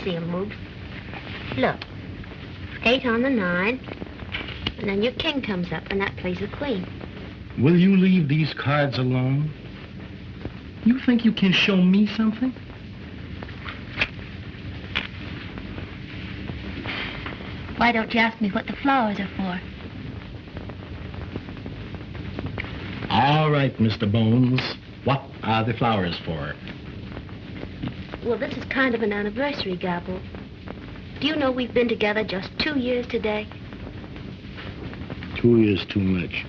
see 'em move. Look, 8 on the 9, and then your king comes up, and that plays the queen. Will you leave these cards alone? You think you can show me something? Why don't you ask me what the flowers are for? All right, Mr. Bones. What are the flowers for? Well, this is kind of an anniversary, Gabbo. Do you know we've been together just 2 years today? 2 years too much.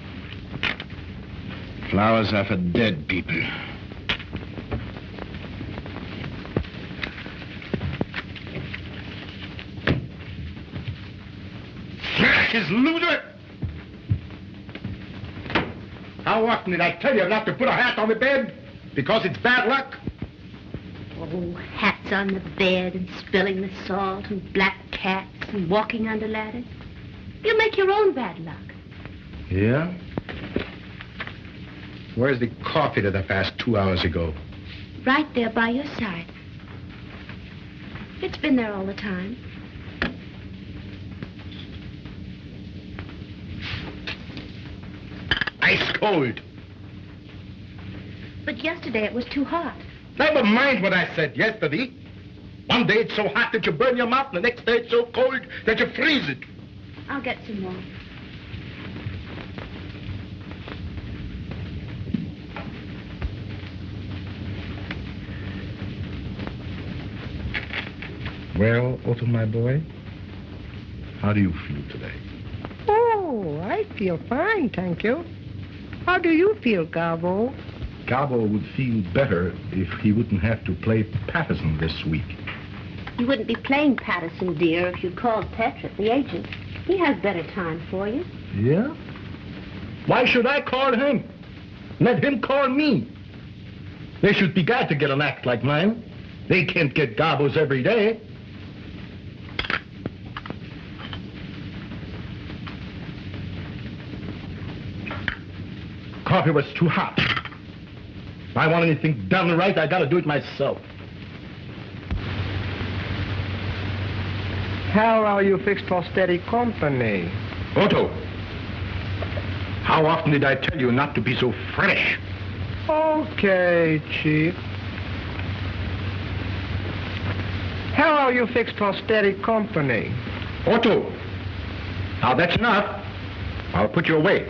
Flowers are for dead people. Smash his loser! How often did I tell you not to put a hat on the bed? Because it's bad luck? Oh, hats on the bed and spilling the salt and black cats and walking under ladders. You make your own bad luck. Yeah? Where's the coffee that I passed 2 hours ago? Right there by your side. It's been there all the time. Ice cold. But yesterday it was too hot. Never mind what I said yesterday. One day it's so hot that you burn your mouth, and the next day it's so cold that you freeze it. I'll get some more. Well, Otto, my boy, how do you feel today? Oh, I feel fine, thank you. How do you feel, Gabbo? Gabbo would feel better if he wouldn't have to play Patterson this week. You wouldn't be playing Patterson, dear, if you'd called Petrick, the agent. He has better time for you. Yeah? Why should I call him? Let him call me. They should be glad to get an act like mine. They can't get Gabbos every day. Coffee was too hot. If I want anything done right, I gotta do it myself. How are you fixed for steady company? Otto, how often did I tell you not to be so fresh? Okay, Chief. How are you fixed for steady company? Otto, now that's enough. I'll put you away.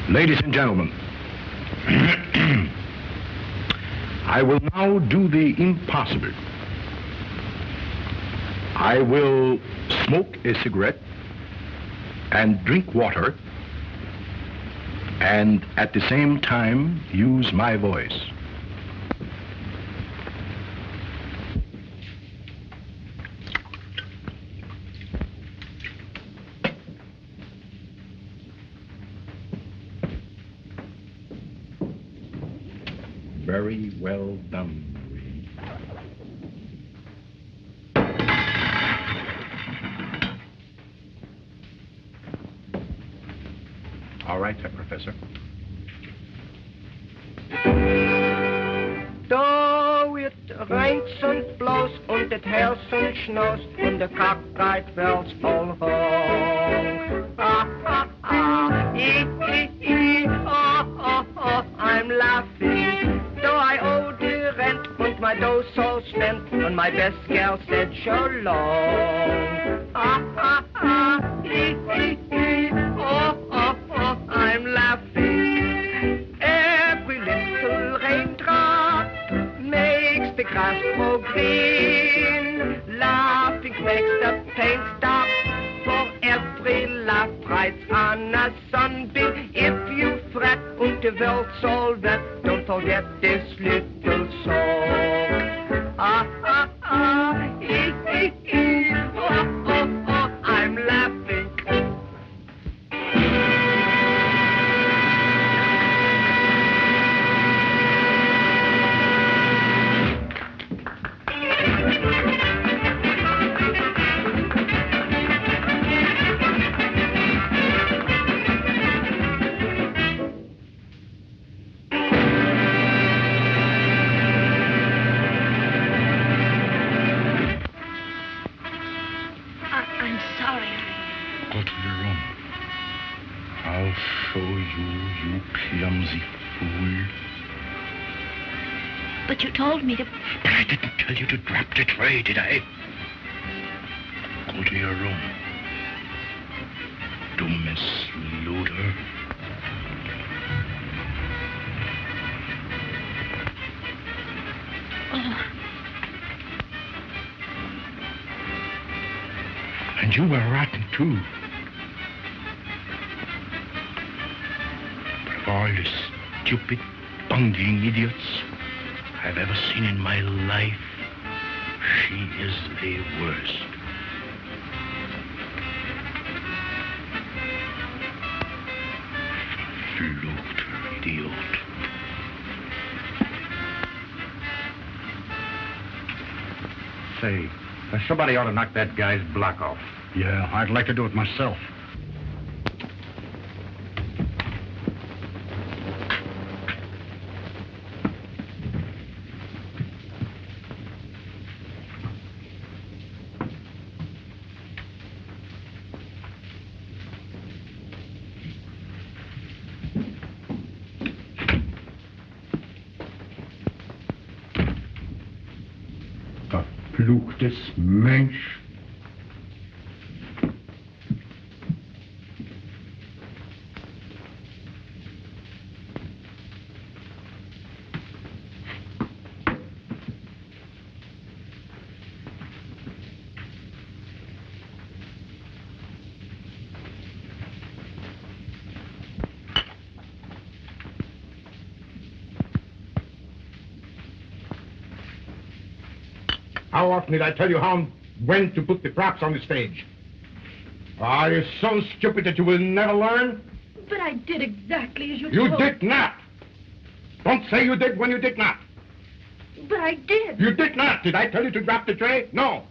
Ladies and gentlemen, I will now do the impossible. I will smoke a cigarette and drink water and at the same time use my voice. Very well done, Marie. All right, Herr Professor. Da it rains und blows und it hails und snows und the cockeyed bells all home. Ah, ah, ah, I'm laughing. Though I owe the rent and my dough's all spent, and my best gal said so long. Ah, ah, ah, I'm laughing. Every little raindrop makes the grass grow green. Laughing makes the pain stop. For every laugh rides on a sunbeam. If you fret and the world's all wet, don't forget this little song. Ah, ah, ah, I'm laughing. show you clumsy fool. But you told me to... But I didn't tell you to drop the tray, did I? Go to your room. Dummes Luder. Oh. And you were rotten, too. But of all the stupid, bungling idiots I've ever seen in my life, she is the worst. Verfluchter Idiot. Say, somebody ought to knock that guy's block off. Yeah, I'd like to do it myself. Verfluchtes Mensch. How often did I tell you how and when to put the props on the stage? Are you so stupid that you will never learn? But I did exactly as you You told. did not. Don't say you did when you did not. But I did. You did not. Did I tell you to drop the tray? No.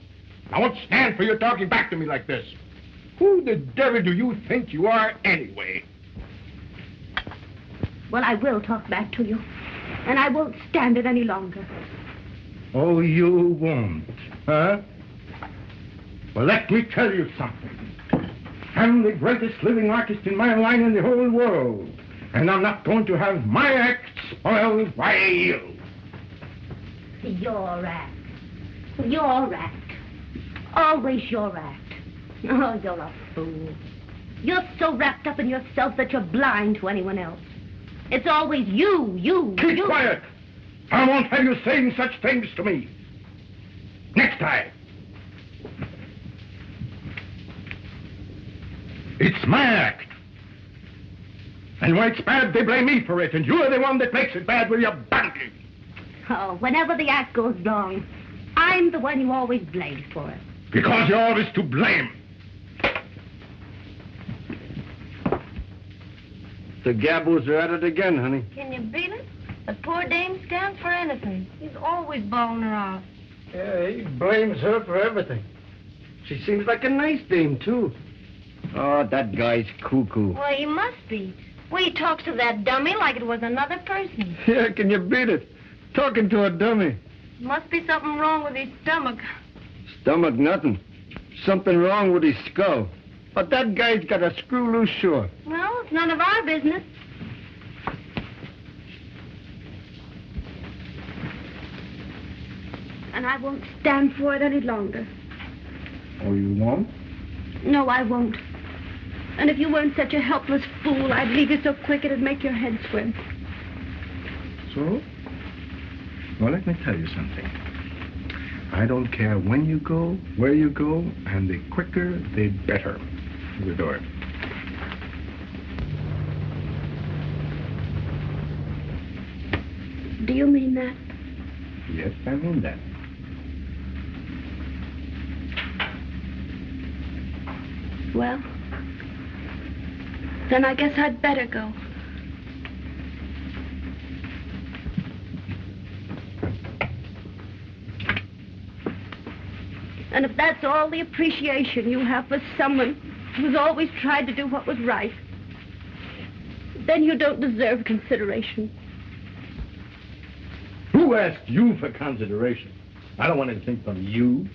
I won't stand for you talking back to me like this. Who the devil do you think you are anyway? Well, I will talk back to you. And I won't stand it any longer. Oh, you won't, huh? Well, let me tell you something. I'm the greatest living artist in my line in the whole world. And I'm not going to have my act spoiled by you. Your act. Your act. Always your act. Oh, you're a fool. You're so wrapped up in yourself that you're blind to anyone else. It's always you. Keep quiet. I won't have you saying such things to me. Next time. It's my act. And when it's bad, they blame me for it, and you're the one that makes it bad with your bungling. Oh, whenever the act goes wrong, I'm the one you always blame for it. Because you're always to blame. The Gabbos are at it again, honey. Can you beat it? The poor dame stands for anything. He's always bawling her out. Yeah, he blames her for everything. She seems like a nice dame, too. Oh, that guy's cuckoo. Well, he must be. Well, he talks to that dummy like it was another person. Yeah, can you beat it? Talking to a dummy. Must be something wrong with his stomach. Stomach, nothing. Something wrong with his skull. But that guy's got a screw loose sure. Well, it's none of our business. And I won't stand for it any longer. Oh, you won't? No, I won't. And if you weren't such a helpless fool, I'd leave you so quick it'd make your head swim. So? Well, let me tell you something. I don't care when you go, where you go, and the quicker, the better. Through the door. Do you mean that? Yes, I mean that. Well, then I guess I'd better go. And if that's all the appreciation you have for someone who's always tried to do what was right, then you don't deserve consideration. Who asked you for consideration? I don't want anything from you.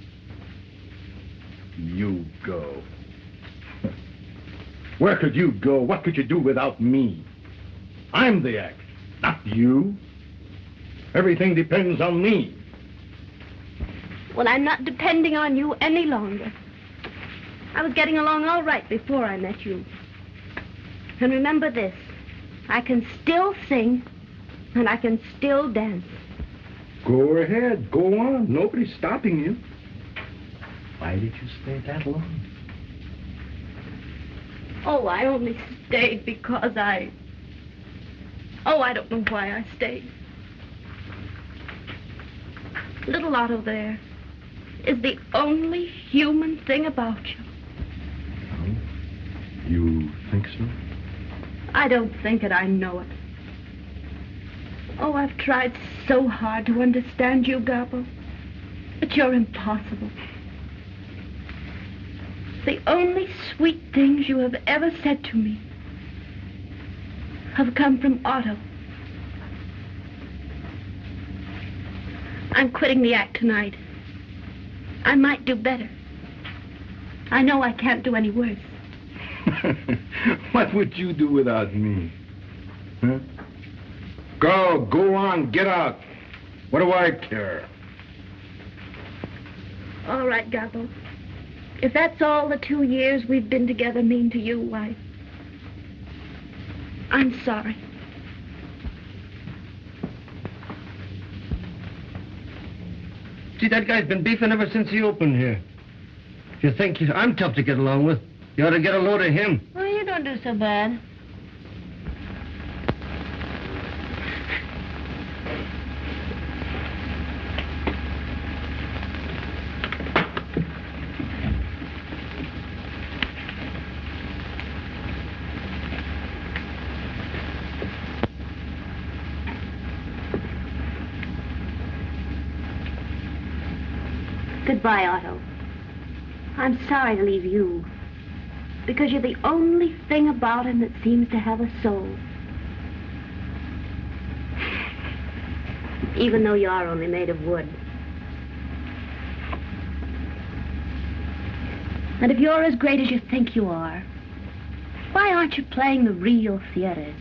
You go. Where could you go? What could you do without me? I'm the act, not you. Everything depends on me. Well, I'm not depending on you any longer. I was getting along all right before I met you. And remember this, I can still sing, and I can still dance. Go ahead, go on. Nobody's stopping you. Why did you stay that long? Oh, I only stayed because I don't know why I stayed. Little Otto there is the only human thing about you. Oh, you think so? I don't think it, I know it. Oh, I've tried so hard to understand you, Gabbo, but you're impossible. The only sweet things you have ever said to me have come from Otto. I'm quitting the act tonight. I might do better. I know I can't do any worse. What would you do without me? Huh? Go on, get out. What do I care? All right, Gabbo. If that's all the 2 years we've been together mean to you, why, I'm sorry. See, that guy's been beefing ever since he opened here. If you think I'm tough to get along with, you ought to get a load of him. Well, you don't do so bad. Goodbye, Otto. I'm sorry to leave you, because you're the only thing about him that seems to have a soul. Even though you are only made of wood. And if you're as great as you think you are, why aren't you playing the real theaters?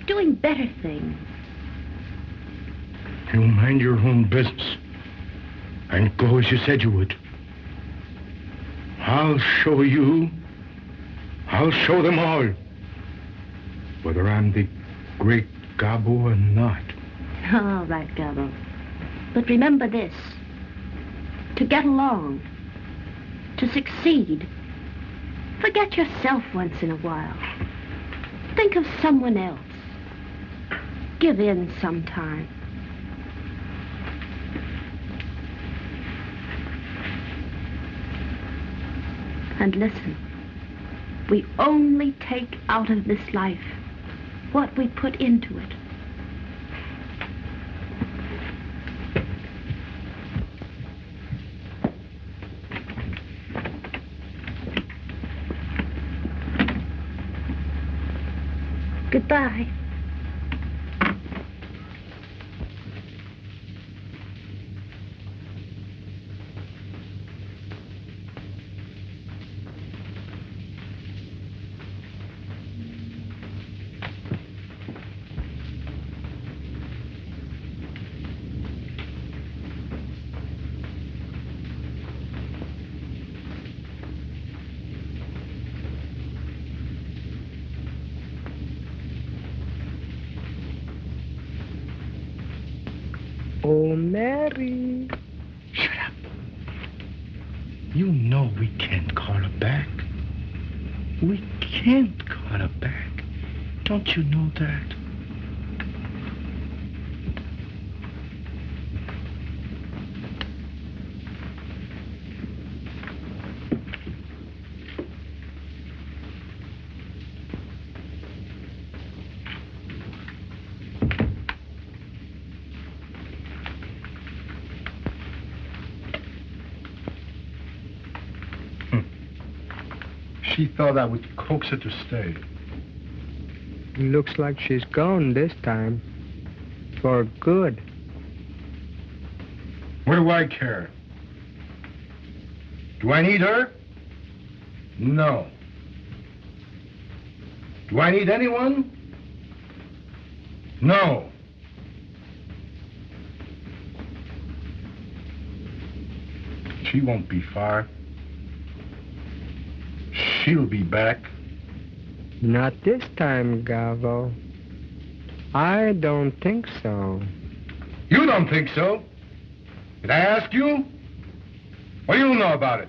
Doing better things? You mind your own business. And go as you said you would. I'll show you. I'll show them all. Whether I'm the great Gabbo or not. All right, Gabbo. But remember this. To get along, to succeed, forget yourself once in a while. Think of someone else. Give in sometime. And listen, we only take out of this life what we put into it. Goodbye. Oh, Mary. Shut up. You know we can't call her back. We can't call her back. Don't you know that? She thought I would coax her to stay. Looks like she's gone this time. For good. What do I care? Do I need her? No. Do I need anyone? No. She won't be far. She'll be back. Not this time, Gabbo. I don't think so. You don't think so? Did I ask you? What do you know about it?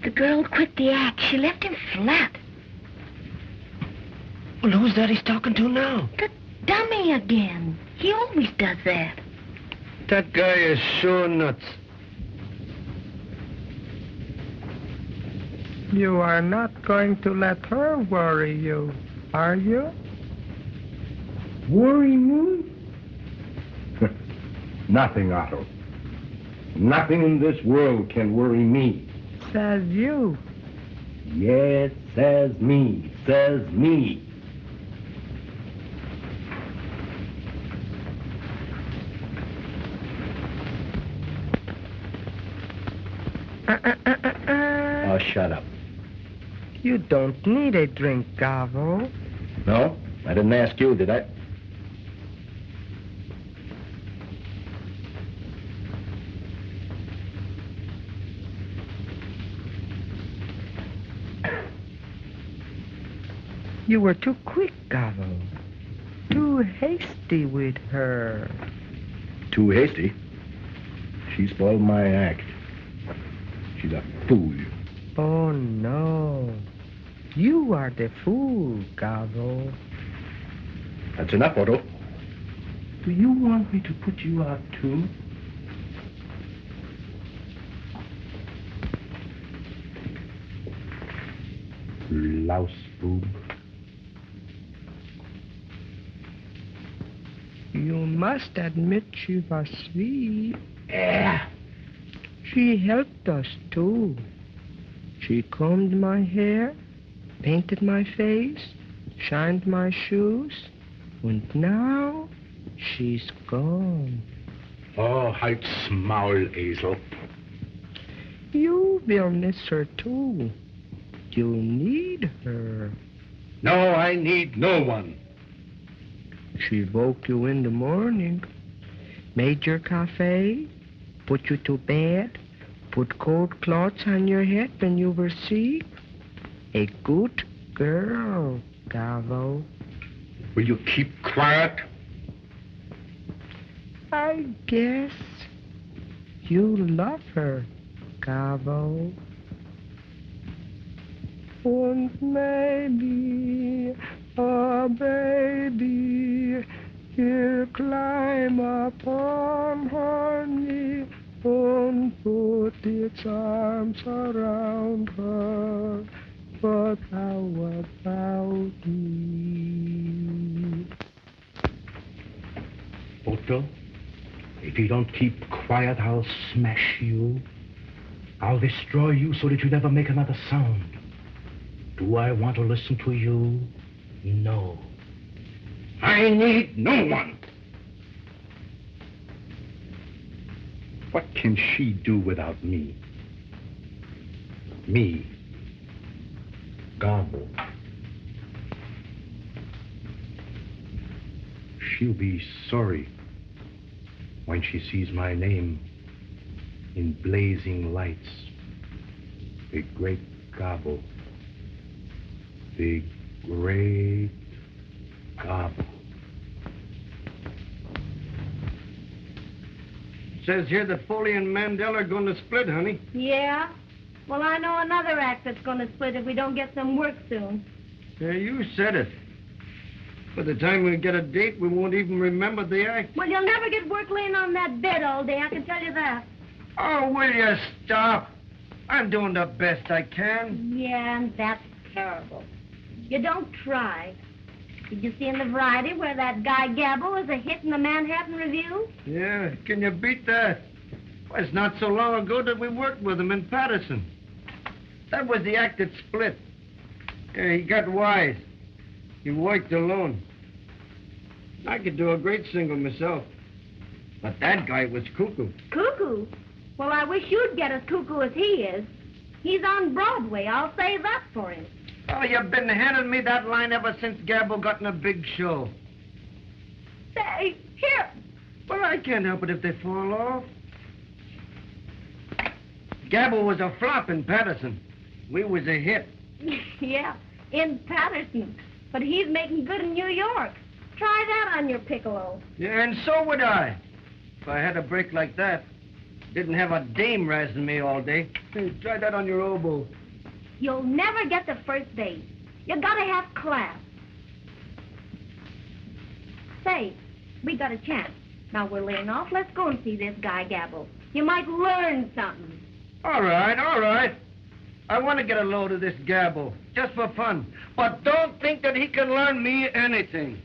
The girl quit the act. She left him flat. Well, who's that he's talking to now? The dummy again. He always does that. That guy is sure nuts. You are not going to let her worry you, are you? Worry me? Nothing, Otto. Nothing in this world can worry me. Says you. Yes, says me. Says me. Oh, shut up. You don't need a drink, Gabbo. No? I didn't ask you, did I? You were too quick, Gabbo. Too hasty with her. Too hasty? She spoiled my act. She's a fool. Oh, no. You are the fool, Gabbo. That's enough, Otto. Do you want me to put you out, too? Louse boob. You must admit she was sweet. Yeah. She helped us, too. She combed my hair, painted my face, shined my shoes, and now she's gone. Oh, halt's Maul, Esel. You will miss her, too. You need her. No, I need no one. She woke you in the morning, made your cafe, put you to bed, put cold cloths on your head when you were sick. A good girl, Gabbo. Will you keep quiet? I guess you love her, Gabbo. And maybe a baby will climb upon her knee and put its arms around her. But how about me? Otto, if you don't keep quiet, I'll smash you. I'll destroy you so that you never make another sound. Do I want to listen to you? No. I need no one. What can she do without me? Me. Gabbo. She'll be sorry when she sees my name in blazing lights. The great Gabbo. The great Gabbo. Says here that Foley and Mandel are going to split, honey. Yeah? Well, I know another act that's going to split if we don't get some work soon. Yeah, you said it. By the time we get a date, we won't even remember the act. Well, you'll never get work laying on that bed all day, I can tell you that. Oh, will you stop? I'm doing the best I can. Yeah, and that's terrible. You don't try. Did you see in the Variety where that guy Gabbo was a hit in the Manhattan Review? Yeah, can you beat that? Well, it's not so long ago that we worked with him in Patterson. That was the act that split. Yeah, he got wise. He worked alone. I could do a great single myself. But that guy was cuckoo. Cuckoo? Well, I wish you'd get as cuckoo as he is. He's on Broadway. I'll say that for him. Oh, you've been handing me that line ever since Gabbo got in a big show. Say, here. Well, I can't help it if they fall off. Gabbo was a flop in Patterson. We was a hit. Yeah, in Patterson. But he's making good in New York. Try that on your piccolo. Yeah, and so would I. If I had a break like that, didn't have a dame razzing me all day. Hey, try that on your oboe. You'll never get the first base. You gotta have class. Say, we got a chance. Now we're laying off. Let's go and see this guy, Gabbo. You might learn something. All right, all right. I want to get a load of this Gabbo, just for fun. But don't think that he can learn me anything.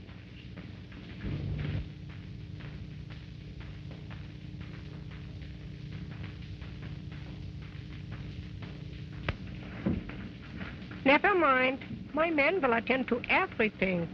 Never mind. My men will attend to everything.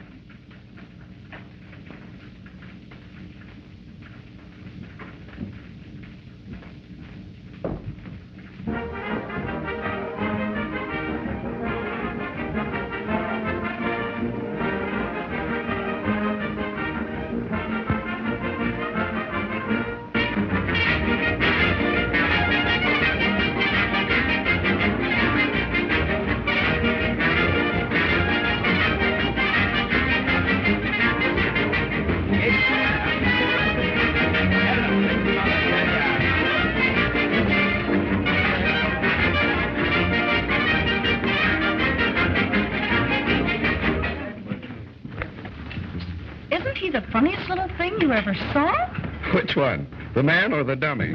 Funniest little thing you ever saw? Which one? The man or the dummy?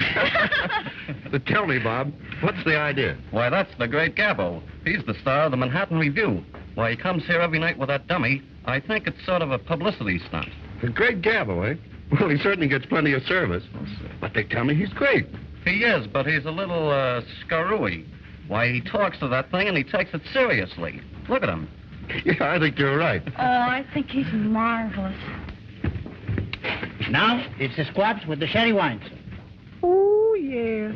But tell me, Bob, what's the idea? Why, that's the great Gabbo. He's the star of the Manhattan Review. Why, he comes here every night with that dummy. I think it's sort of a publicity stunt. The great Gabbo, eh? Well, he certainly gets plenty of service. But they tell me he's great. He is, but he's a little, screwy. Why, he talks to that thing and he takes it seriously. Look at him. Yeah, I think you're right. Oh, I think he's marvelous. Now, it's the squabs with the sherry wines. Oh, yes.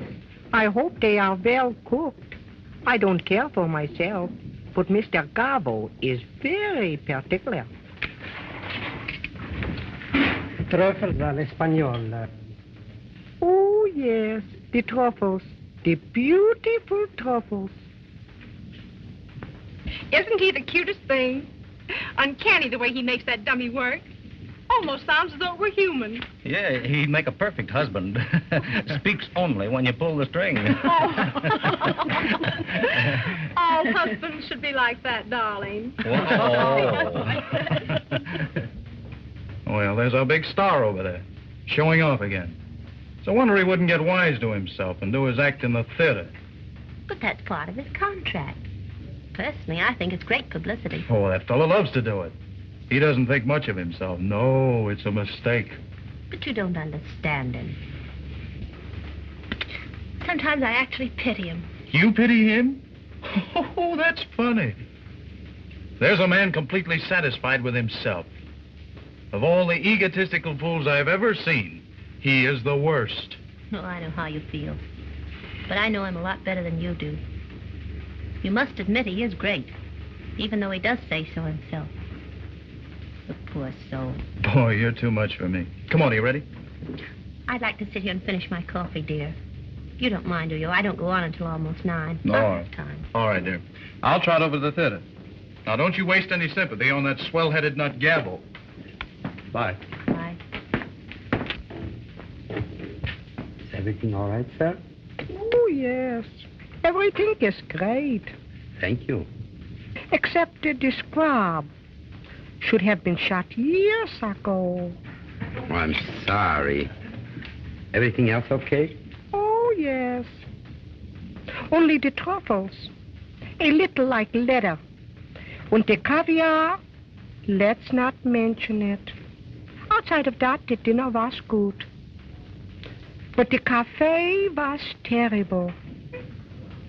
I hope they are well cooked. I don't care for myself, but Mr. Gabbo is very particular. Truffles à l'espagnol. Oh, yes, the truffles. The beautiful truffles. Isn't he the cutest thing? Uncanny the way he makes that dummy work. Almost sounds as though it were human. Yeah, he'd make a perfect husband. Speaks only when you pull the string. All husbands should be like that, darling. Well, there's our big star over there, showing off again. It's a wonder he wouldn't get wise to himself and do his act in the theater. But that's part of his contract. Personally, I think it's great publicity. Oh, that fellow loves to do it. He doesn't think much of himself. No, it's a mistake. But you don't understand him. Sometimes I actually pity him. You pity him? Oh, that's funny. There's a man completely satisfied with himself. Of all the egotistical fools I've ever seen, he is the worst. Oh, I know how you feel. But I know him a lot better than you do. You must admit he is great, even though he does say so himself. The poor soul. Boy, you're too much for me. Come on, are you ready? I'd like to sit here and finish my coffee, dear. You don't mind, do you? I don't go on until almost 9. No. I'll have time. All right, dear. I'll trot over to the theater. Now, don't you waste any sympathy on that swell-headed nut Gabbo. Bye. Bye. Is everything all right, sir? Oh, yes. Everything is great. Thank you. Except the squab. Should have been shot years ago. Oh, I'm sorry. Everything else okay? Oh, yes. Only the truffles. A little like leather. And the caviar, let's not mention it. Outside of that, the dinner was good. But the cafe was terrible.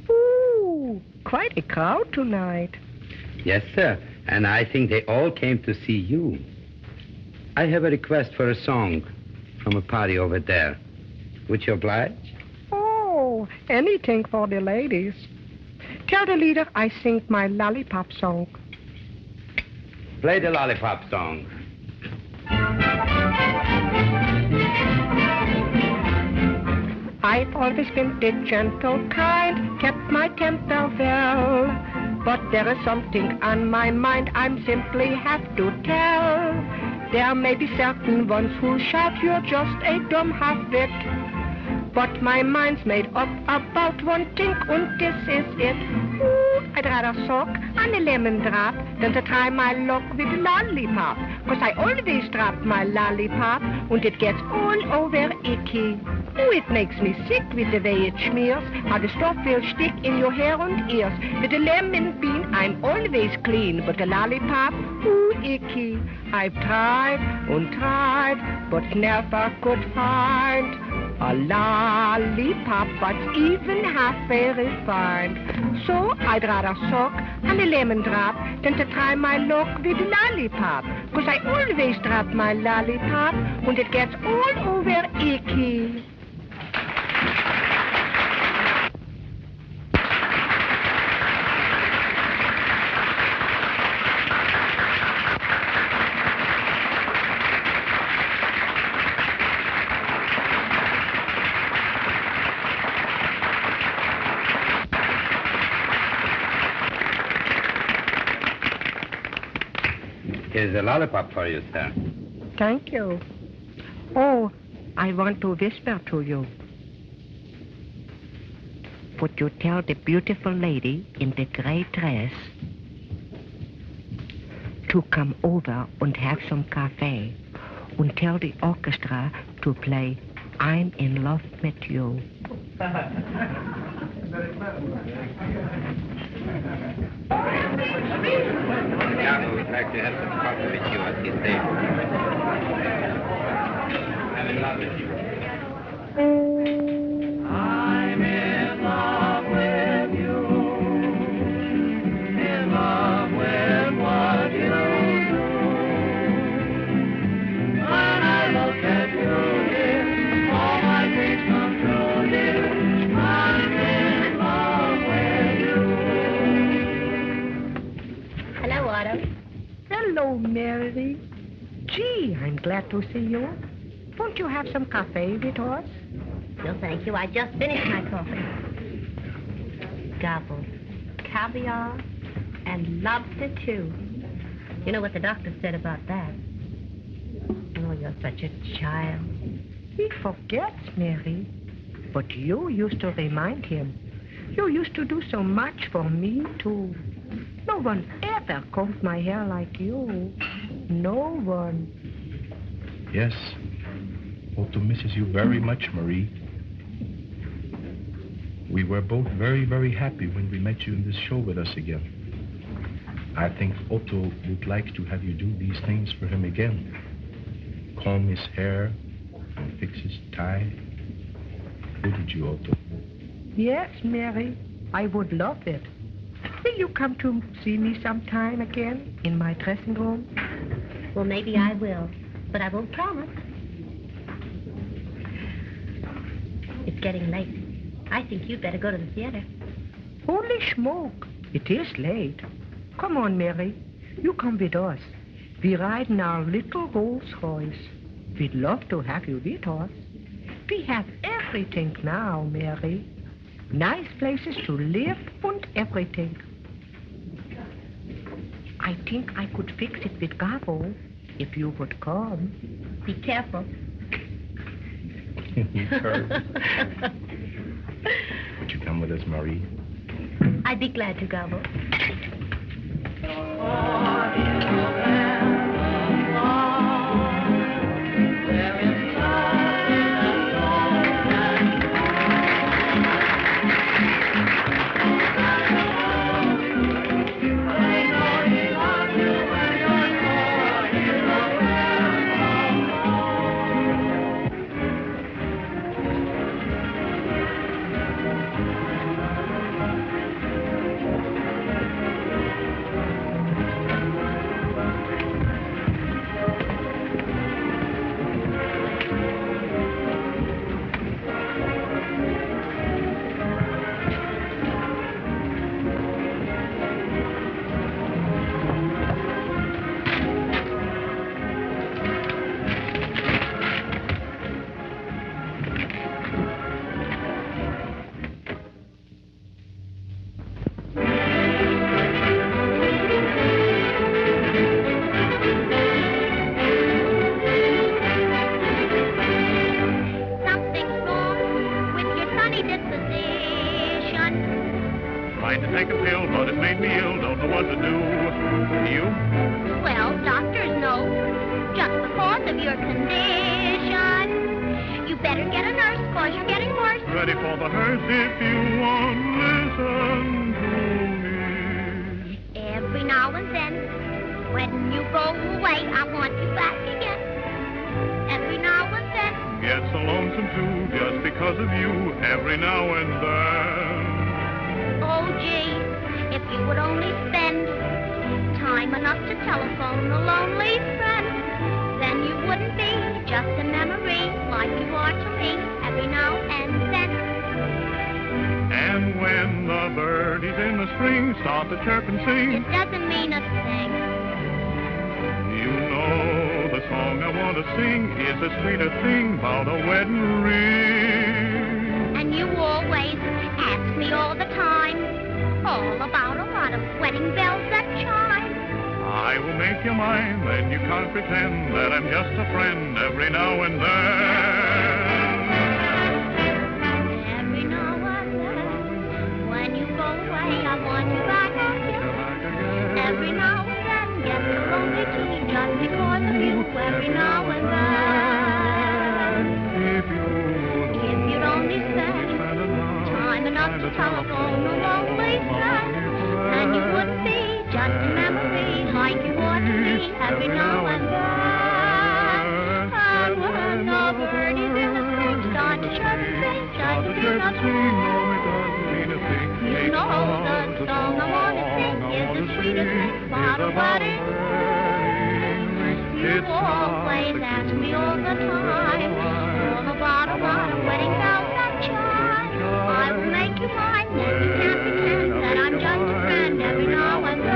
Ooh, quite a crowd tonight. Yes, sir. And I think they all came to see you. I have a request for a song from a party over there. Would you oblige? Oh, anything for the ladies. Tell the leader I sing my lollipop song. Play the lollipop song. I've always been the gentle kind, kept my temper well. But there is something on my mind I'm simply have to tell. There may be certain ones who shout you're just a dumb half-wit. But my mind's made up about one thing, and this is it. Ooh, I'd rather suck on a lemon drop than to try my luck with lollipop. 'Cause I always drop my lollipop, and it gets all over icky. Ooh, it makes me sick with the way it smears, how the stuff will stick in your hair and ears. With the lemon bean, I'm always clean, but the lollipop, ooh, icky. I've tried and tried, but never could find a lollipop that's even half very fine. So I'd rather suck on a lemon drop than to try my luck with lollipop. 'Cause I always drop my lollipop, and it gets all over icky. Here's a lollipop for you, sir. Thank you. Oh, I want to whisper to you. Would you tell the beautiful lady in the gray dress to come over and have some cafe, and tell the orchestra to play I'm in love with you. Gabbo would like to have some coffee with you at his table. I'm in love with you. I'm in love with you. In love with what you do. When I look at you, dear, all my dreams come true, dear. I'm in love with you. Hello, Otto. Hello, Mary. Gee, I'm glad to see you. Won't you have some cafe with us? No, thank you. I just finished my coffee. Gobble. Caviar and lobster, too. You know what the doctor said about that? Oh, you're such a child. He forgets, Mary. But you used to remind him. You used to do so much for me, too. No one ever combed my hair like you. No one. Yes. Otto misses you very much, Marie. We were both very, very happy when we met you in this show with us again. I think Otto would like to have you do these things for him again. Comb his hair and fix his tie. Wouldn't you, Otto? Yes, Mary. I would love it. Will you come to see me sometime again in my dressing room? Well, maybe I will, but I won't promise. It's getting late. I think you'd better go to the theater. Holy smoke. It is late. Come on, Mary. You come with us. We ride in our little Rolls Royce. We'd love to have you with us. We have everything now, Mary. Nice places to live and everything. I think I could fix it with Gabbo if you would come. Be careful. Would you come with us, Marie? I'd be glad to, Gabbo. take a pill, but it made me ill. Don't know what to do. You? Well, doctors know. Just because of your condition. You better get a nurse, cause you're getting worse. Ready for the hearse if you want. Listen to me. Every now and then, when you go away, I want you back again. Every now and then. Get so lonesome too, just because of you, every now and then. Oh, gee, if you would only spend time enough to telephone a lonely friend, then you wouldn't be just a memory like you are to me every now and then. And when the birdies in the spring start to chirp and sing, it doesn't mean a thing. You know the song I want to sing is a sweeter thing about a wedding ring. And you always ask me all the time, all about a lot of wedding bells that chime. I will make you mine, then you can't pretend that I'm just a friend every now and then. Every now and then, when you go away, I want you back again. Every now and then, get so lonely too, just because of you. Every now and then, if you'd only spend time enough to telephone a lonely friend, then you wouldn't be just a memory like you ought to be every now and then. And when the birdies in the spring start to chirp and sing, doesn't mean a thing. You know the song I want to sing is the sweetest thing about a wedding ring. You always ask me all the time, all about a lot of wedding bells that chime. I will make you mine, then you can't pretend that I'm just a friend every now and then.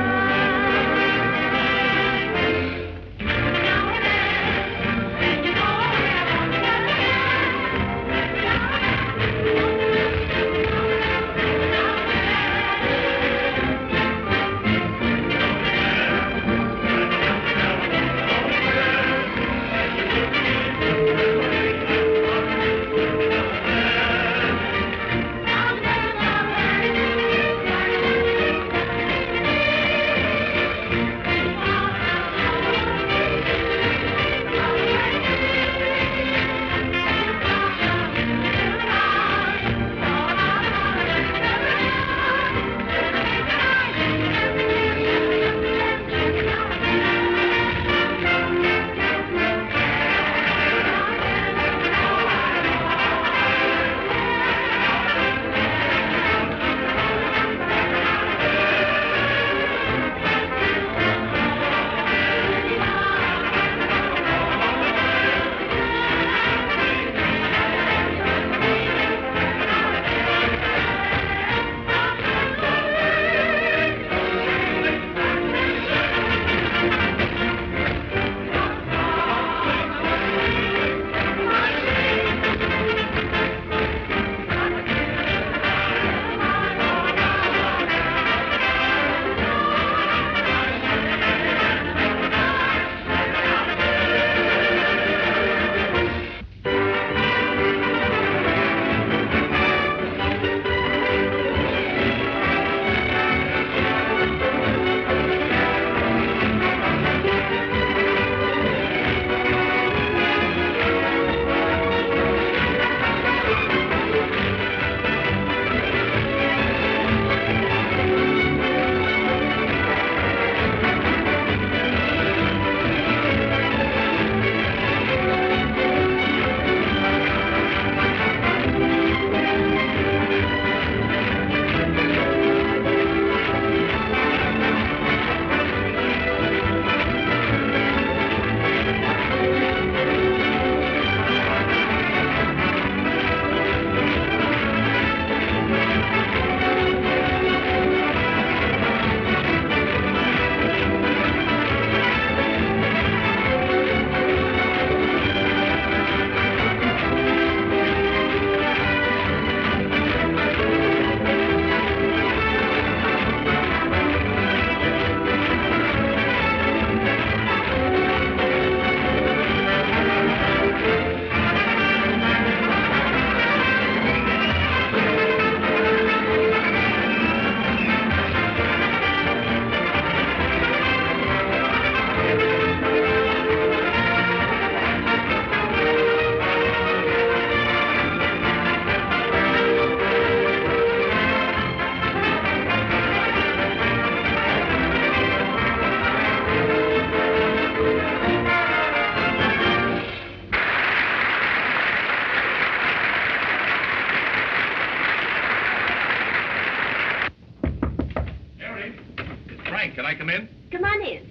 come in? Come on in.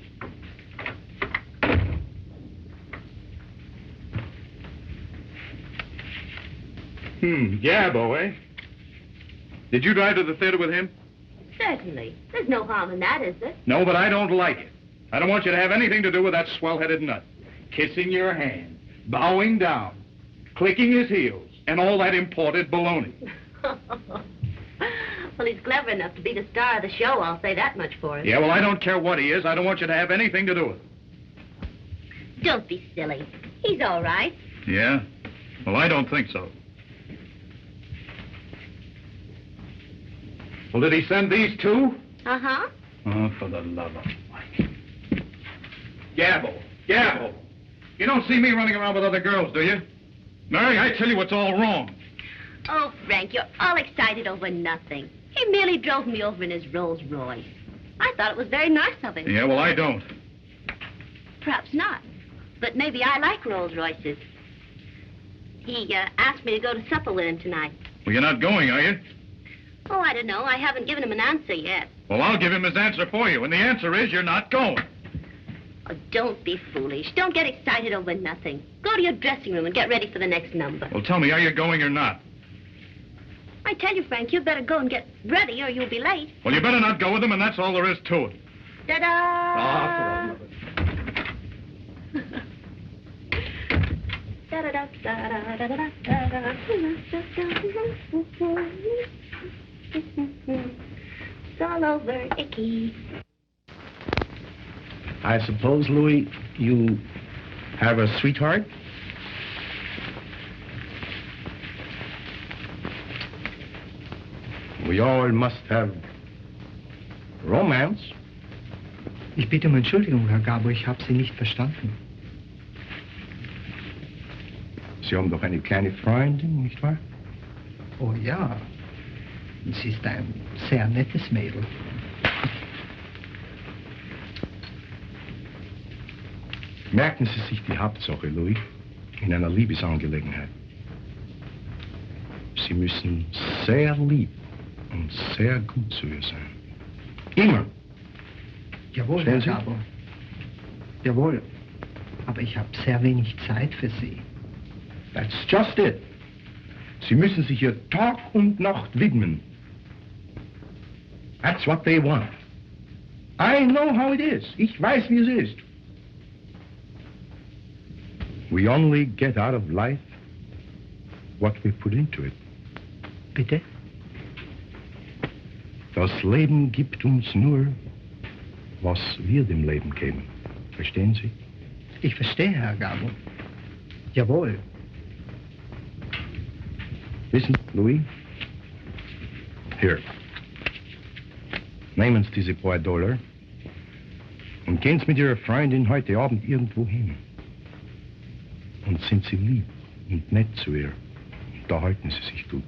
Gabbo, eh? Did you drive to the theater with him? Certainly. There's no harm in that, is there? No, but I don't like it. I don't want you to have anything to do with that swell-headed nut. Kissing your hand, bowing down, clicking his heels, and all that imported baloney. Well, he's clever enough to be the star of the show, I'll say that much for him. Yeah, well, I don't care what he is. I don't want you to have anything to do with it. Don't be silly. He's all right. Yeah? Well, I don't think so. Well, did he send these two? Uh-huh. Oh, for the love of Mike. Gabbo. You don't see me running around with other girls, do you? Mary, I tell you it's all wrong. Oh, Frank, you're all excited over nothing. He merely drove me over in his Rolls Royce. I thought it was very nice of him. Yeah, well, I don't. Perhaps not. But maybe I like Rolls Royces. He asked me to go to supper with him tonight. Well, you're not going, are you? Oh, I don't know. I haven't given him an answer yet. Well, I'll give him his answer for you, and the answer is you're not going. Oh, don't be foolish. Don't get excited over nothing. Go to your dressing room and get ready for the next number. Well, tell me, are you going or not? I tell you, Frank, you better go and get ready or you'll be late. Well, you better not go with him, and that's all there is to it. Da-da! It's all over, Icky. I suppose, Louis, you have a sweetheart? We all must have romance. Ich bitte um Entschuldigung, Herr Gabbo, ich habe Sie nicht verstanden. Sie haben doch eine kleine Freundin, nicht wahr? Oh ja, sie ist ein sehr nettes Mädel. Merken Sie sich die Hauptsache, Louis, in einer Liebesangelegenheit. Sie müssen sehr lieb und sehr gut zu ihr sein. Immer. Jawohl, Herr Gabbo. Jawohl. Aber ich habe sehr wenig Zeit für Sie. That's just it. Sie müssen sich ihr Tag und Nacht widmen. That's what they want. I know how it is. Ich weiß, wie es ist. We only get out of life what we put into it. Bitte? Das Leben gibt uns nur, was wir dem Leben geben. Verstehen Sie? Ich verstehe, Herr Gabbo. Jawohl. Wissen Sie, Louis? Hier. Nehmen Sie diese paar $, und gehen Sie mit Ihrer Freundin heute Abend irgendwo hin. Und sind Sie lieb und nett zu ihr. Da halten Sie sich gut.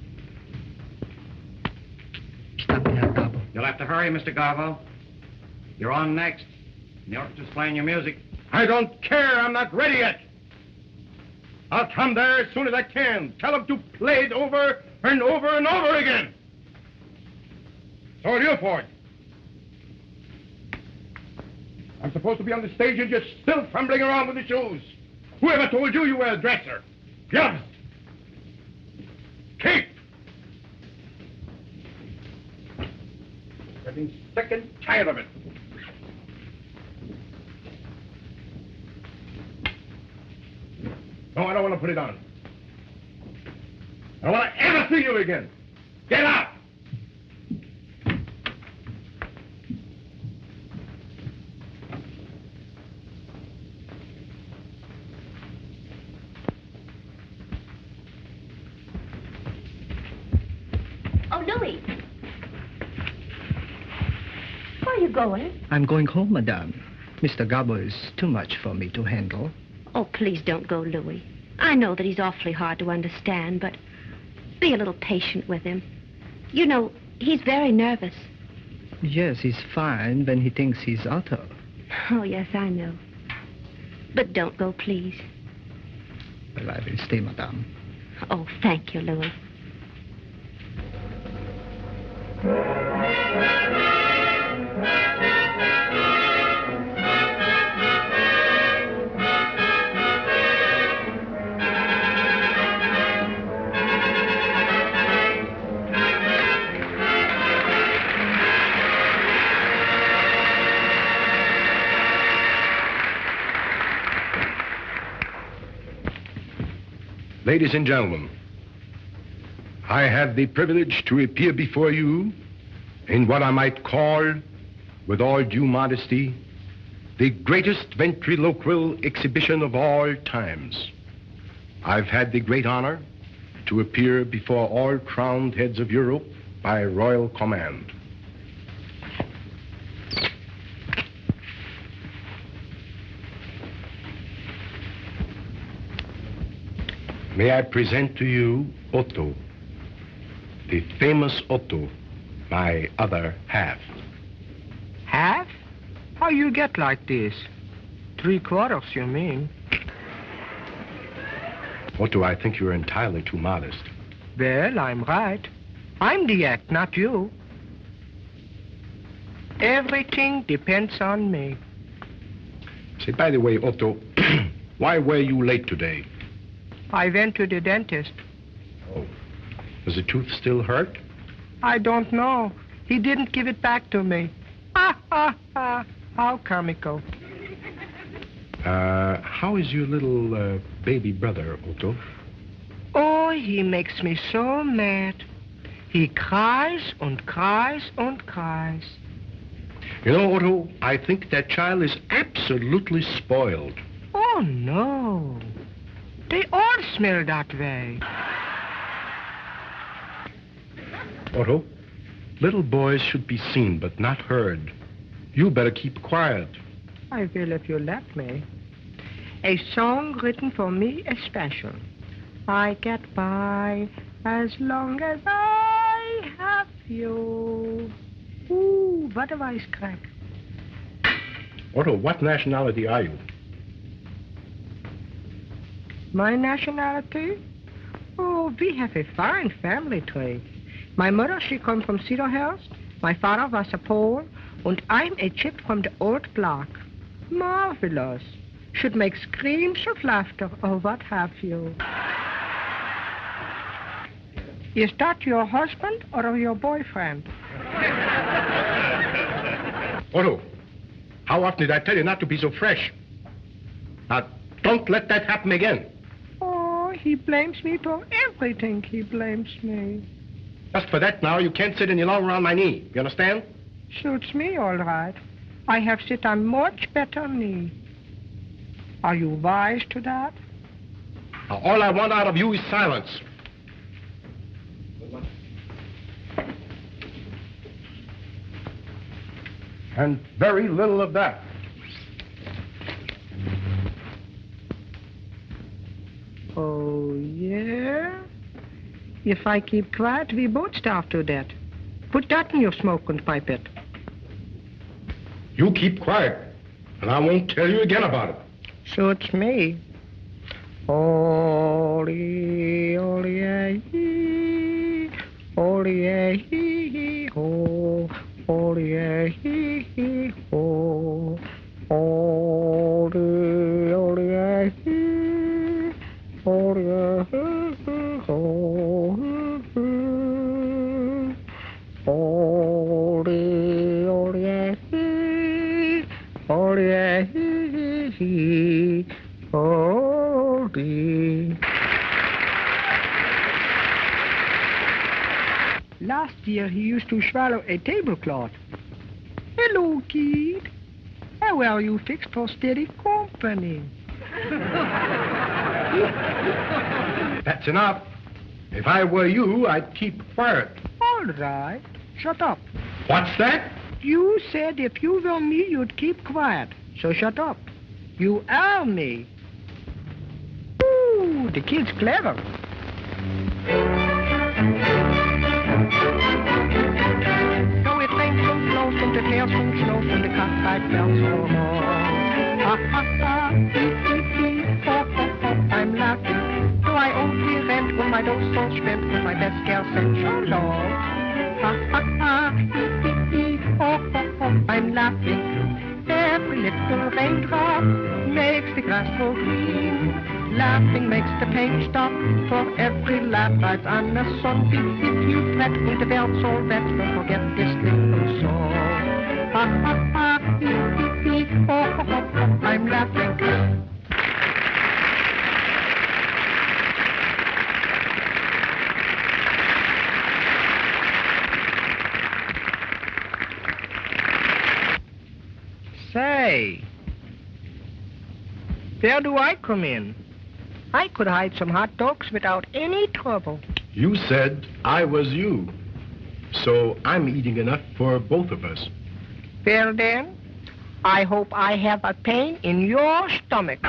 Ich danke, Herr Gabbo. You'll have to hurry, Mr. Gabbo. You're on next. The orchestra's playing your music. I don't care. I'm not ready yet. I'll come there as soon as I can. Tell them to play it over and over and over again. So are you for it. I'm supposed to be on the stage and you're still fumbling around with the shoes. Whoever told you you were a dresser? Yes. Keep. Getting sick and tired of it. No, I don't want to put it on. I don't want to ever see you again. Get out! Oh, Louis. Where are you going? I'm going home, Madame. Mr. Gabbo is too much for me to handle. Oh, please don't go, Louis. I know that he's awfully hard to understand, but be a little patient with him. You know, he's very nervous. Yes, he's fine when he thinks he's Otto. Oh, yes, I know. But don't go, please. Well, I will stay, Madame. Oh, thank you, Louis. Ladies and gentlemen, I have the privilege to appear before you in what I might call, with all due modesty, the greatest ventriloquial exhibition of all times. I've had the great honor to appear before all crowned heads of Europe by royal command. May I present to you Otto, the famous Otto, my other half. Half? How you get like this? 3/4, you mean? Otto, I think you're entirely too modest. Well, I'm right. I'm the act, not you. Everything depends on me. Say, by the way, Otto, why were you late today? I went to the dentist. Oh. Does the tooth still hurt? I don't know. He didn't give it back to me. Ha, ha, ha. How comical. How is your little baby brother, Otto? Oh, he makes me so mad. He cries and cries and cries. You know, Otto, I think that child is absolutely spoiled. Oh, no. They all smell that way. Otto, little boys should be seen but not heard. You better keep quiet. I will if you let me. A song written for me is special. I get by as long as I have you. Ooh, what a voice crack. Otto, what nationality are you? My nationality? Oh, we have a fine family tree. My mother, she come from Cedarhurst. My father was a Pole. And I'm a chip from the old block. Marvelous. Should make screams of laughter or what have you. Is that your husband or your boyfriend? Otto, how often did I tell you not to be so fresh? Now, don't let that happen again. Oh, he blames me for everything. He blames me. Just for that now, you can't sit any longer on my knee. You understand? Suits me all right. I have sit on much better knee. Are you wise to that? Now, all I want out of you is silence. And very little of that. Oh, yeah? If I keep quiet, we both starve to death. Put that in your smoke and pipe it. You keep quiet, and I won't tell you again about it. Suits me. Oli, oli, hee, oli, hee, ho, oli, hee, ho, oli, oli, hee, oli, hee, ho, oli, oli, hee, oli, hee, Odia. Last year he used to swallow a tablecloth. Hello, kid. How are you fixed for steady company? That's enough. If I were you, I'd keep quiet. All right. Shut up. What's that? You said if you were me, you'd keep quiet. So shut up. You are me. Ooh, the kid's clever. So it rains and blows and it hails and snows and the cockfight bells are on. Ha ha ha, hee hee hee, ho ho ho, I'm laughing. So I only rent when my dough's all spent when my best gal said so long. Ha ha ha, hee hee hee, ho ho ho, I'm laughing. Every little raindrop makes the grass grow green. Laughing makes the pain stop. For every laugh rides on a sunbeam. If you fret with the bells all wet, don't forget this little song. Ha ha ha, hee hee hee, ho ho ho, I'm laughing. Where do I come in? I could hide some hot dogs without any trouble. You said I was you. So I'm eating enough for both of us. Well then, I hope I have a pain in your stomach.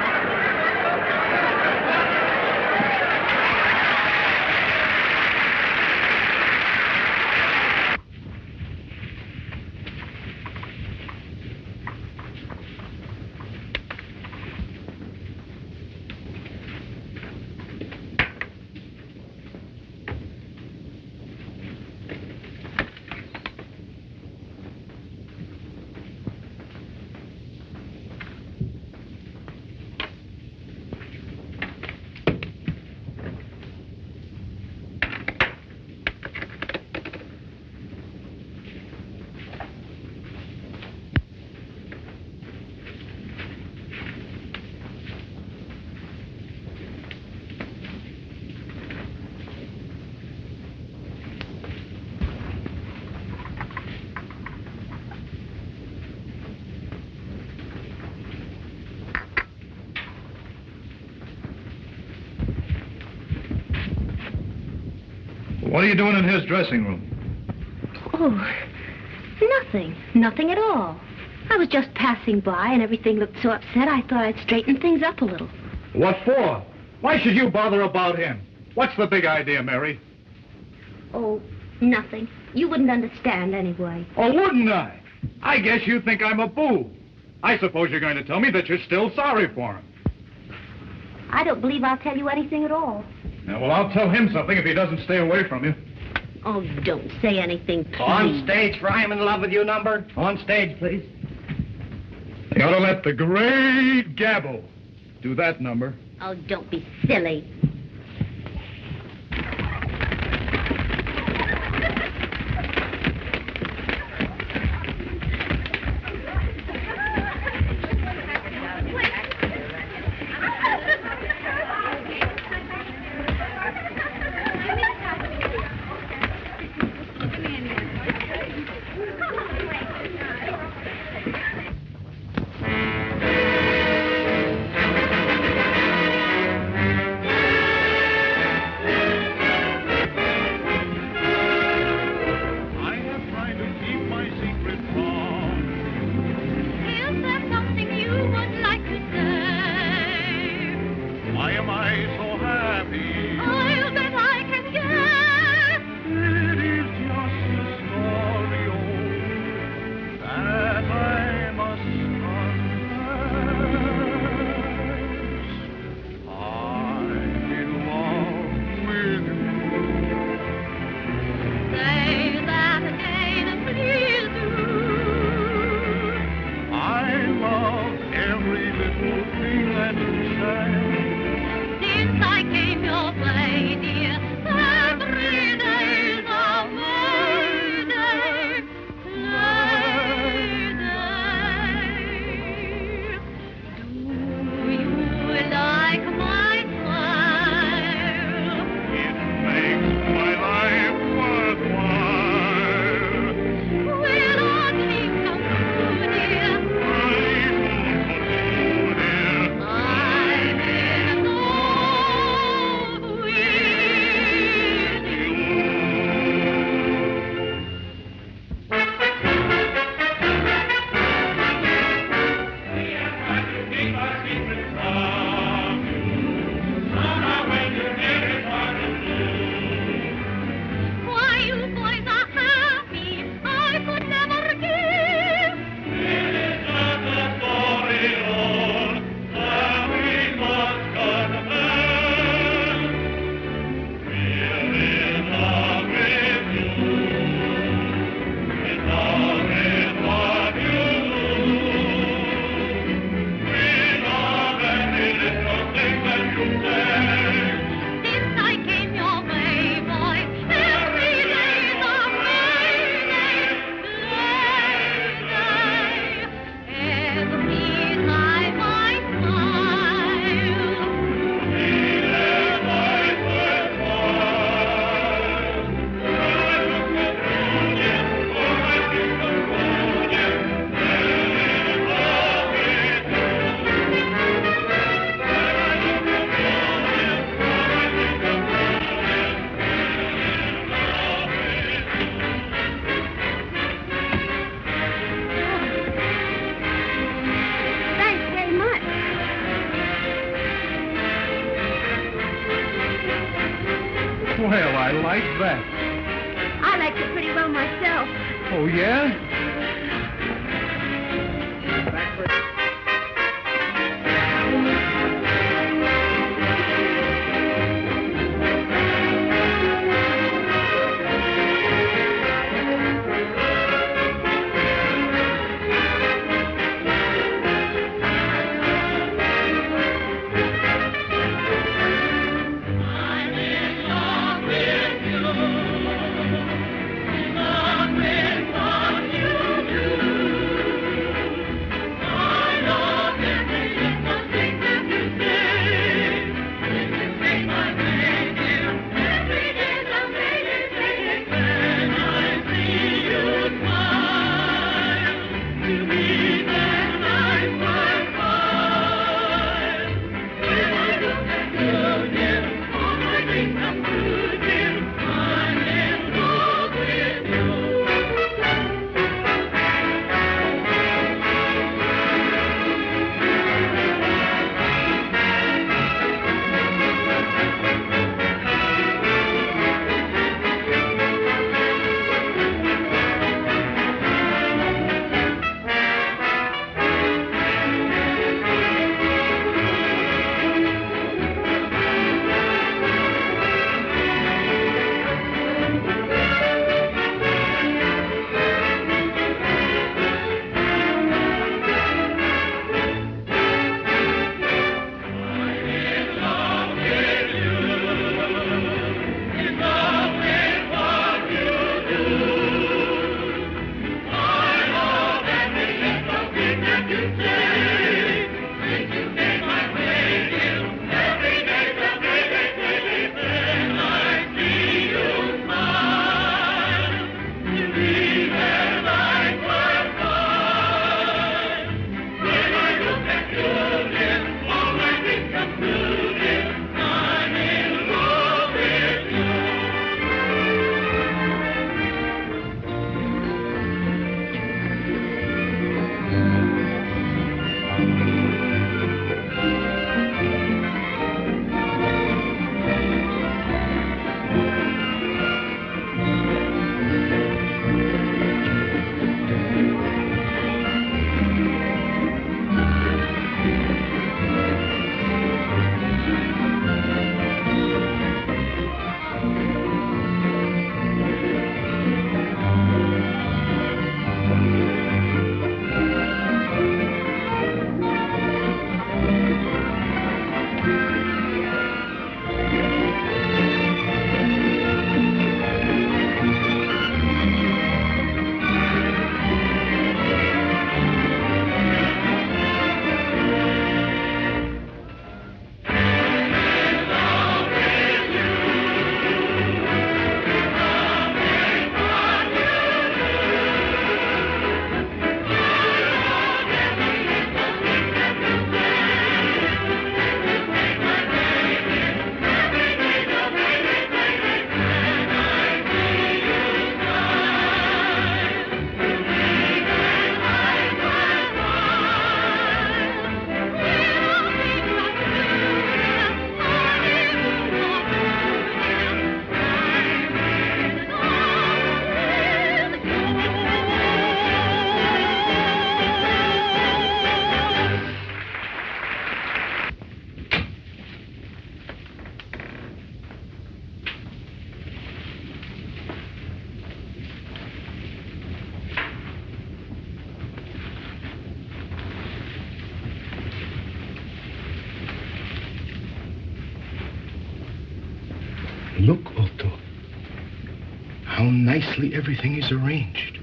What are you doing in his dressing room? Oh, nothing. Nothing at all. I was just passing by and everything looked so upset I thought I'd straighten things up a little. What for? Why should you bother about him? What's the big idea, Mary? Oh, nothing. You wouldn't understand anyway. Oh, wouldn't I? I guess you think I'm a fool. I suppose you're going to tell me that you're still sorry for him. I don't believe I'll tell you anything at all. Now, well, I'll tell him something if he doesn't stay away from you. Oh, don't say anything, please. On stage for I'm in love with you number. On stage, please. You ought to let the great Gabbo do that number. Oh, don't be silly. Well, I like that. I liked it pretty well myself. Oh, yeah? Look, Otto, how nicely everything is arranged.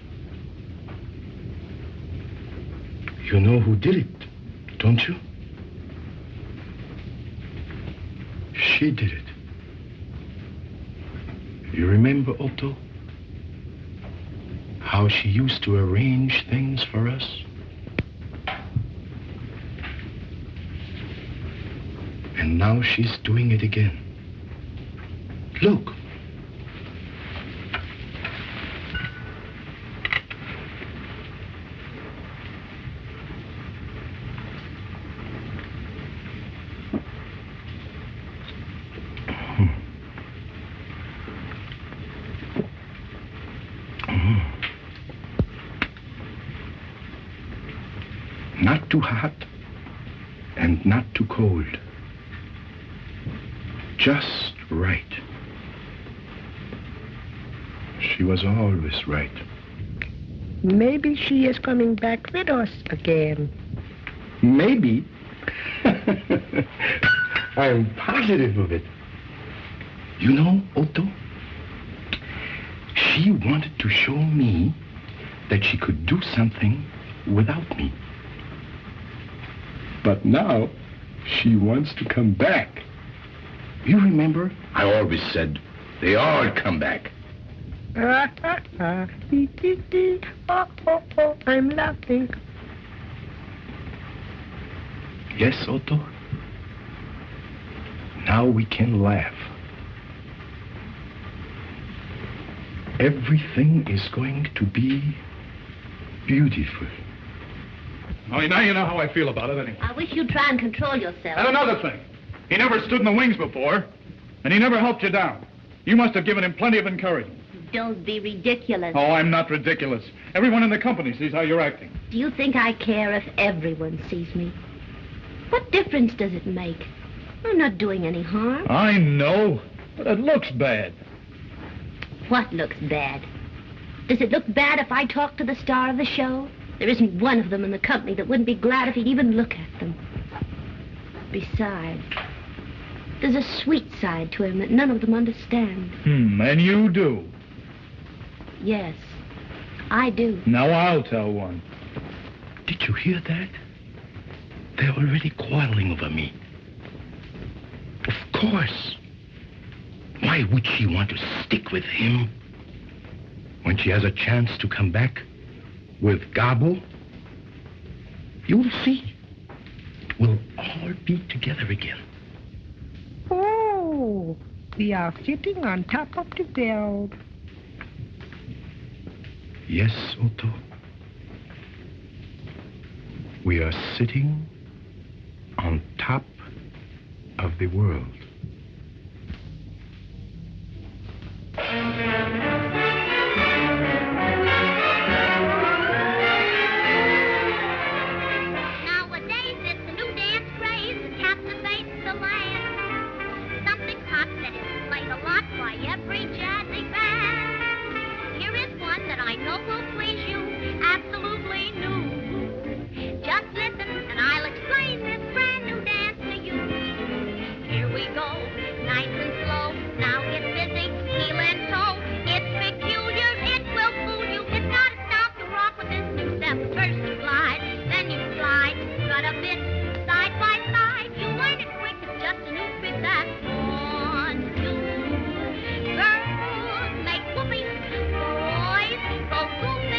You know who did it, don't you? She did it. You remember, Otto, how she used to arrange things for us? And now she's doing it again. Look. not too hot and not too cold. Just right. She was always right. Maybe she is coming back with us again. Maybe. I'm positive of it. You know, Otto, she wanted to show me that she could do something without me. But now, she wants to come back. You remember? I always said, they all come back. Oh, I'm laughing. Yes, Otto? Now we can laugh. Everything is going to be beautiful. Now you know how I feel about it, anyway. I wish you'd try and control yourself. And another thing. He never stood in the wings before, and he never helped you down. You must have given him plenty of encouragement. Don't be ridiculous. Oh, I'm not ridiculous. Everyone in the company sees how you're acting. Do you think I care if everyone sees me? What difference does it make? I'm not doing any harm. I know, but it looks bad. What looks bad? Does it look bad if I talk to the star of the show? There isn't one of them in the company that wouldn't be glad if he'd even look at them. Besides, there's a sweet side to him that none of them understand. And you do. Yes, I do. Now I'll tell one. Did you hear that? They're already quarreling over me. Of course. Why would she want to stick with him when she has a chance to come back with Gabbo? You'll see. We'll all be together again. Oh, we are sitting on top of the world. Yes, Otto. We are sitting on top of the world. Nowadays, it's a new dance craze that captivates the land. Something hot that is played a lot by every jazzy band. Here is one that I know will please you, absolutely new. Just listen, and I'll explain this brand new dance to you. Here we go, nice and slow. Now get busy, heel and toe. It's peculiar, it will fool you. It's got a stomp to rock with this new step. First you glide, then you slide. Strut a bit, side by side. You learn it quick, it's just a new trick that's 1, 2. Girls make whoopee, boys go goofy.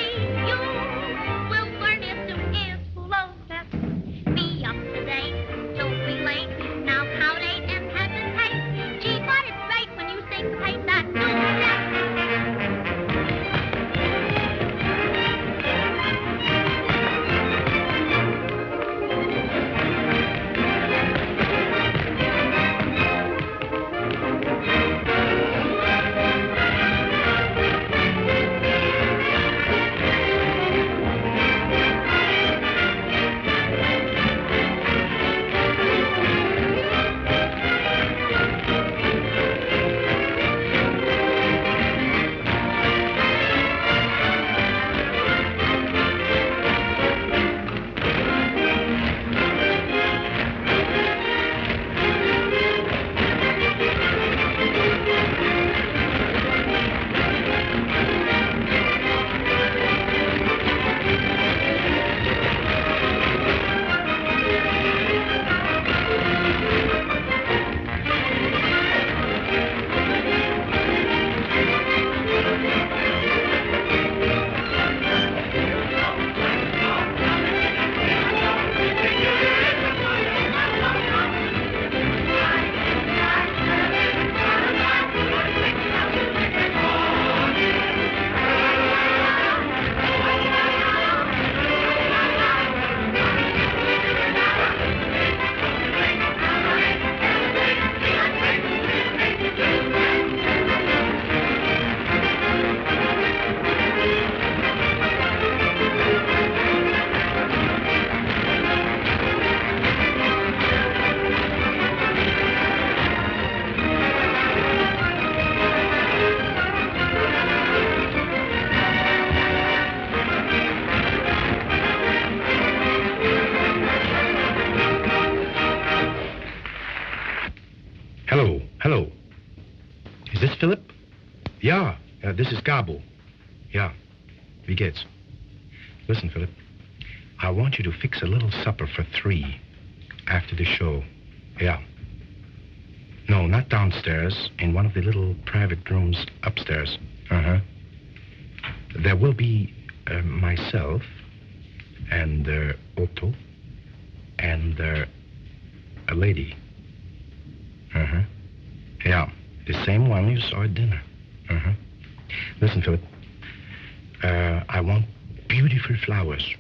Philip? Yeah, this is Gabbo. Yeah, wie geht's? Listen, Philip, I want you to fix a little supper for 3 after the show. Yeah. No, not downstairs, in one of the little private rooms upstairs. Uh-huh. There will be myself and Otto and a lady. Uh-huh. Yeah, the same one you saw at dinner. Uh-huh. Listen, Philip, I want beautiful flowers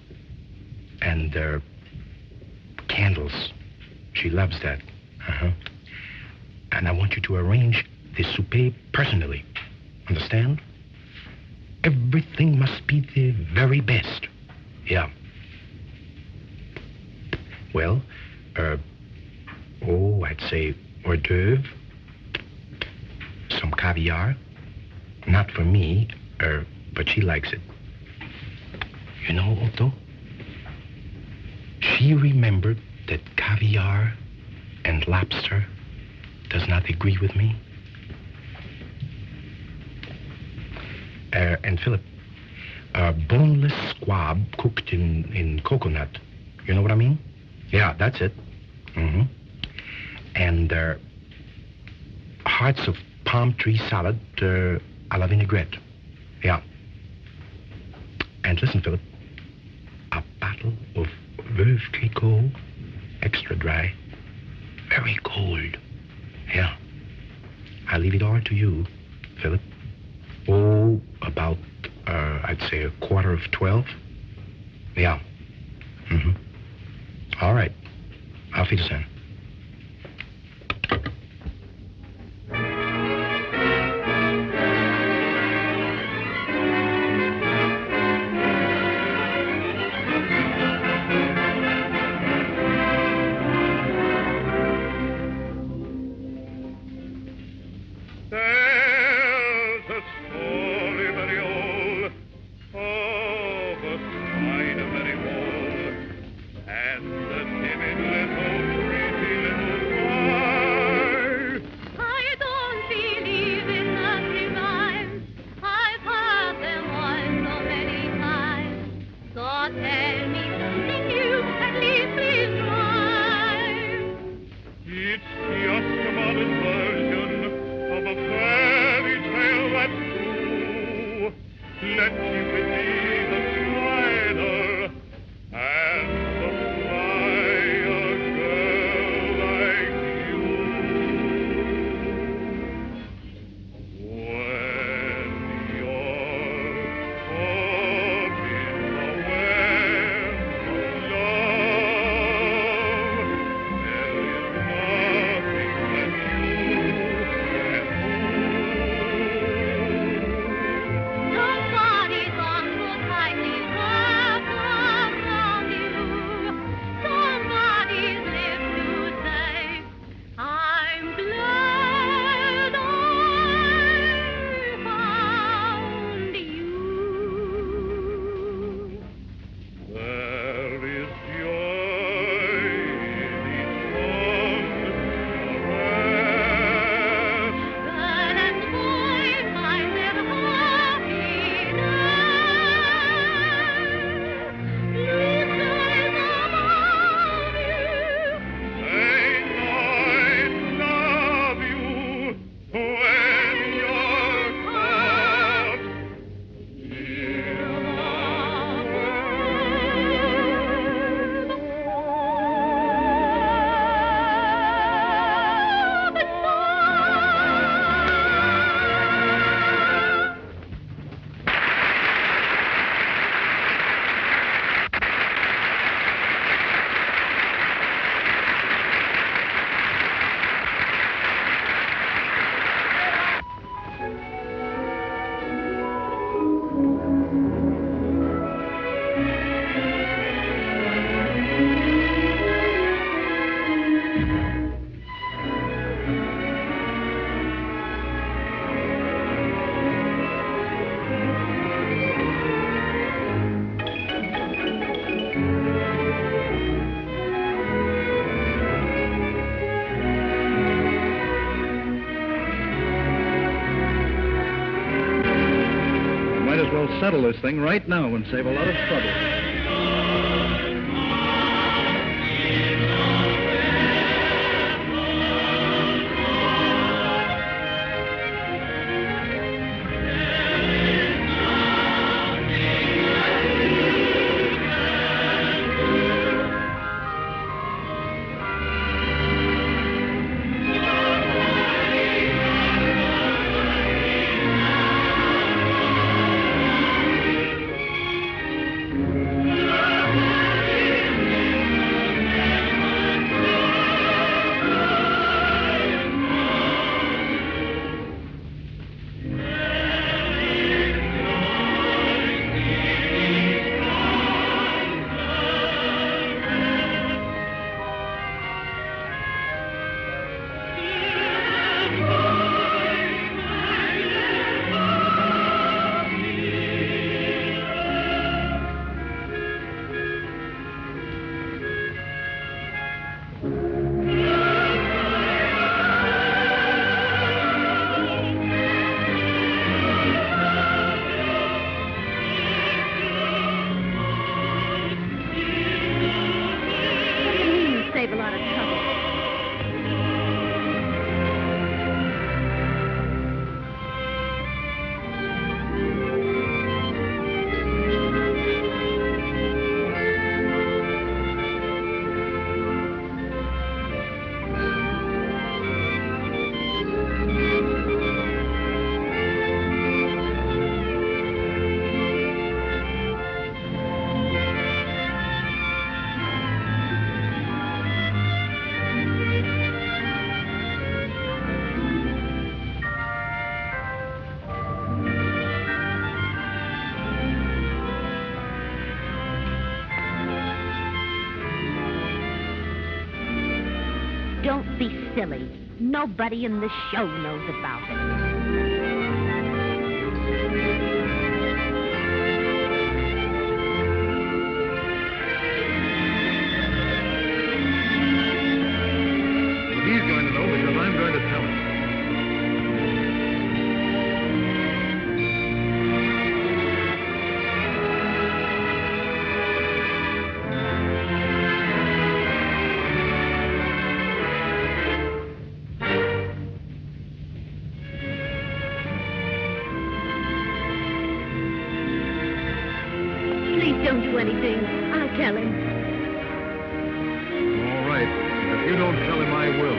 and candles. She loves that. Uh-huh. And I want you to arrange the souper personally. Understand? Everything must be the very best. Yeah. Well, I'd say hors d'oeuvre, some caviar. Not for me, but she likes it. You know, Otto, she remembered that caviar and lobster does not agree with me. And Philip, boneless squab cooked in coconut. You know what I mean? Yeah, that's it. Mm-hmm. And hearts of palm tree salad à la vinaigrette. Yeah. And listen, Philip, a bottle of Veuve Clicquot, extra dry, very cold. Yeah. I leave it all to you, Philip. Oh, about, I'd say 11:45. Yeah. Mm-hmm. All right. Auf Wiedersehen. It's just a modern version of a well settle this thing right now and save a lot of trouble. Save a lot of trouble. Don't be silly. Nobody in the show knows about it. Well, he's going to know because I'm going to tell him. Please don't do anything. I'll tell him. All right. If you don't tell him, I will.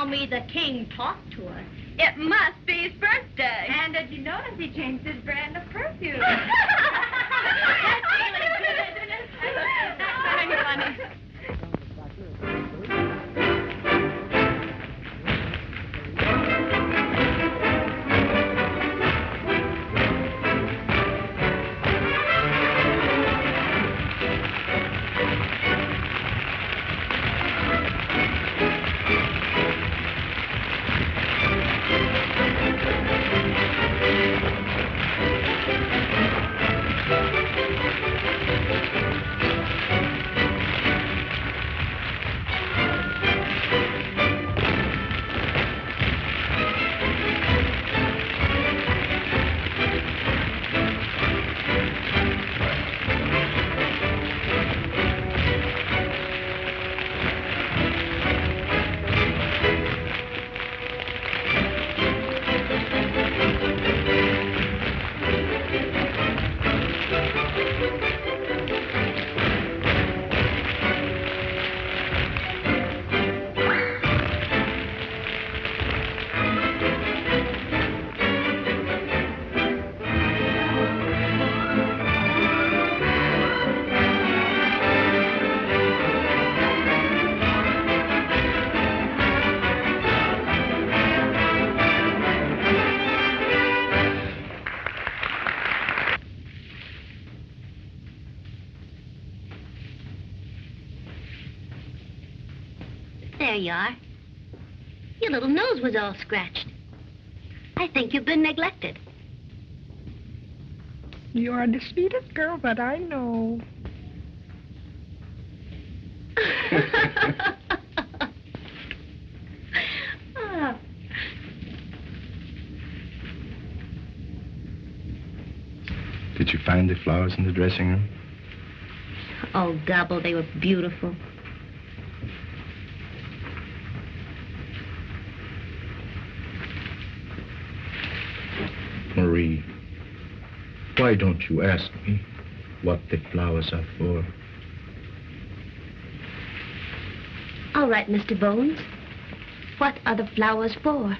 Me the king talked to us. It must be his birthday. And did you notice he changed his brand of perfume? That's really good, isn't it? That's very funny. There you are. Your little nose was all scratched. I think you've been neglected. You are the sweetest girl that I know. Oh. Did you find the flowers in the dressing room? Oh, Gabbo, they were beautiful. Marie, why don't you ask me what the flowers are for? All right, Mr. Bones. What are the flowers for?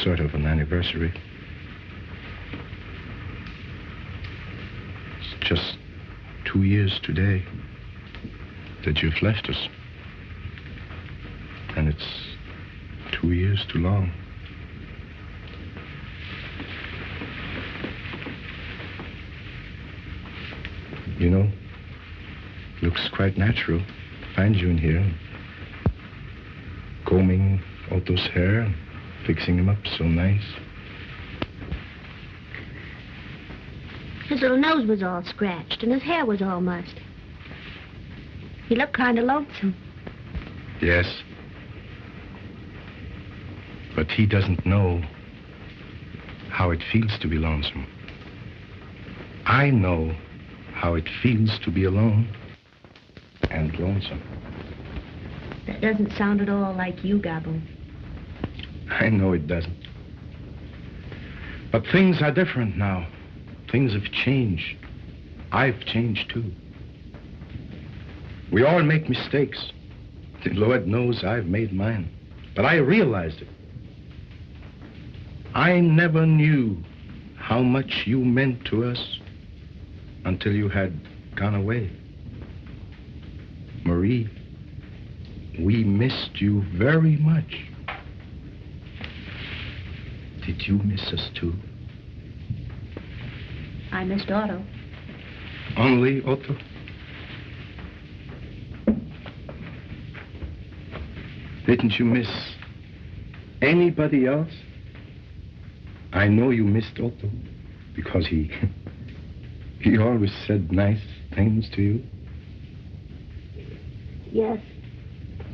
Sort of an anniversary. It's just 2 years today that you've left us. And it's 2 years too long. You know, looks quite natural to find you in here. Combing Otto's hair and fixing him up so nice. His little nose was all scratched and his hair was all mussed. He looked kind of lonesome. Yes. But he doesn't know how it feels to be lonesome. I know how it feels to be alone and lonesome. That doesn't sound at all like you, Gabbo. I know it doesn't. But things are different now. Things have changed. I've changed too. We all make mistakes. The Lord knows I've made mine. But I realized it. I never knew how much you meant to us until you had gone away. Marie, we missed you very much. Did you miss us too? I missed Otto. Only Otto? Didn't you miss anybody else? I know you missed Otto because he always said nice things to you. Yes,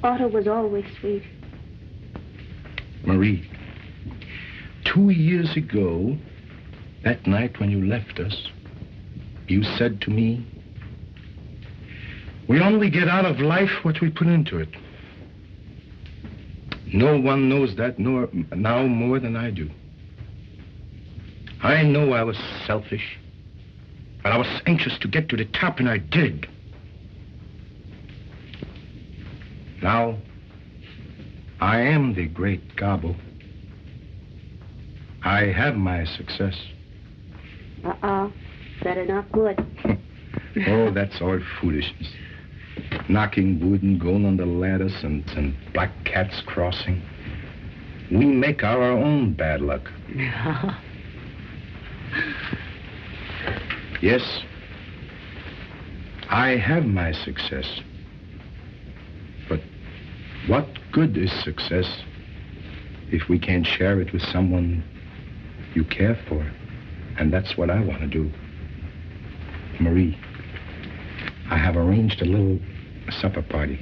Otto was always sweet. Marie, 2 years ago, that night when you left us, you said to me, we only get out of life what we put into it. No one knows that now more than I do. I know I was selfish, but I was anxious to get to the top, and I did. Now, I am the great Gabbo. I have my success. Better not good. Oh, that's all foolishness. Knocking wood and going on the ladders and black cats crossing. We make our own bad luck. Yes, I have my success. But what good is success if we can't share it with someone you care for? And that's what I want to do. Marie, I have arranged a little supper party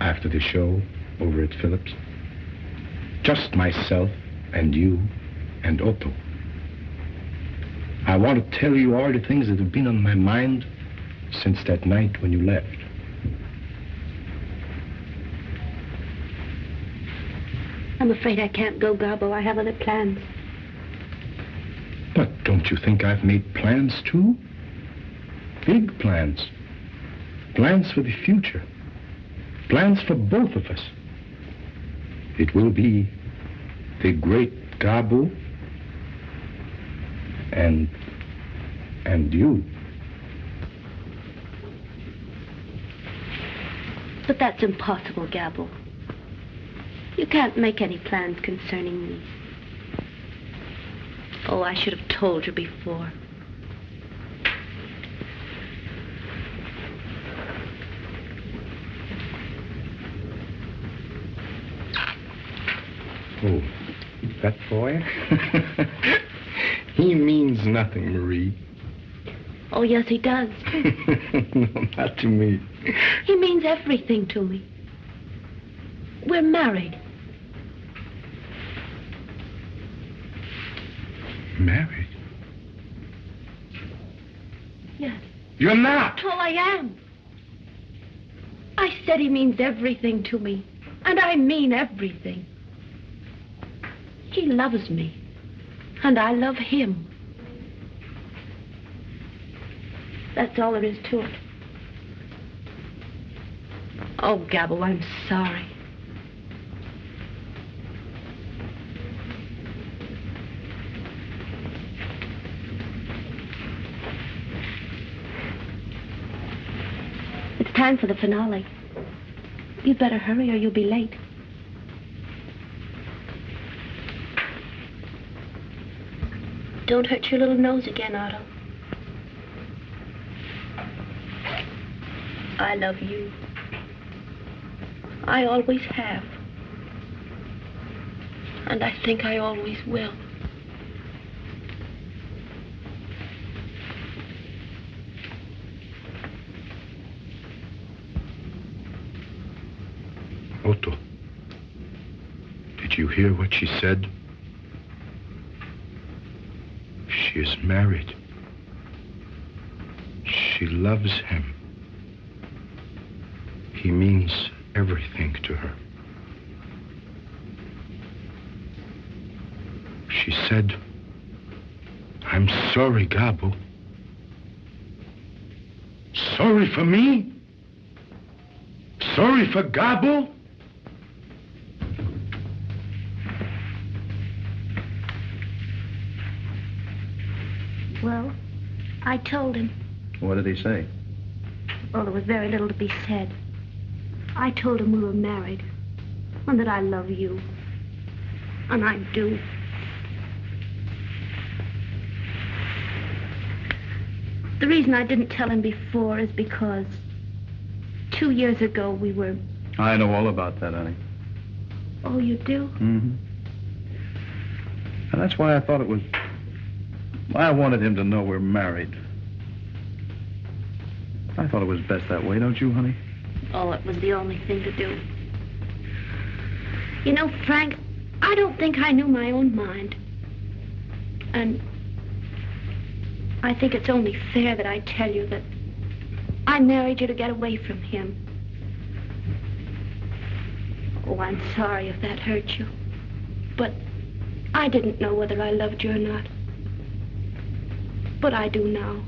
after the show over at Phillips. Just myself and you and Otto. I want to tell you all the things that have been on my mind since that night when you left. I'm afraid I can't go, Gabbo. I have other plans. But don't you think I've made plans too? Big plans. Plans for the future. Plans for both of us. It will be the great Gabbo and you. But that's impossible, Gabbo. You can't make any plans concerning me. Oh, I should have told you before. Who? That boy? He means nothing, Marie. Oh, yes, he does. No, not to me. He means everything to me. We're married. Married? Yes. You're not! Oh, I am. I said he means everything to me. And I mean everything. He loves me. And I love him. That's all there is to it. Oh, Gabbo, I'm sorry. It's time for the finale. You'd better hurry or you'll be late. Don't hurt your little nose again, Otto. I love you. I always have. And I think I always will. Otto, did you hear what she said? She is married. She loves him. He means everything to her. She said, I'm sorry, Gabbo. Sorry for me? Sorry for Gabbo? Well, I told him. What did he say? Well, there was very little to be said. I told him we were married, and that I love you. And I do. The reason I didn't tell him before is because 2 years ago we were... I know all about that, honey. Oh, you do? Mm-hmm. And that's why I thought it was... I wanted him to know we're married. I thought it was best that way, don't you, honey? Oh, it was the only thing to do. You know, Frank, I don't think I knew my own mind. And I think it's only fair that I tell you that I married you to get away from him. Oh, I'm sorry if that hurt you. But I didn't know whether I loved you or not. But I do now.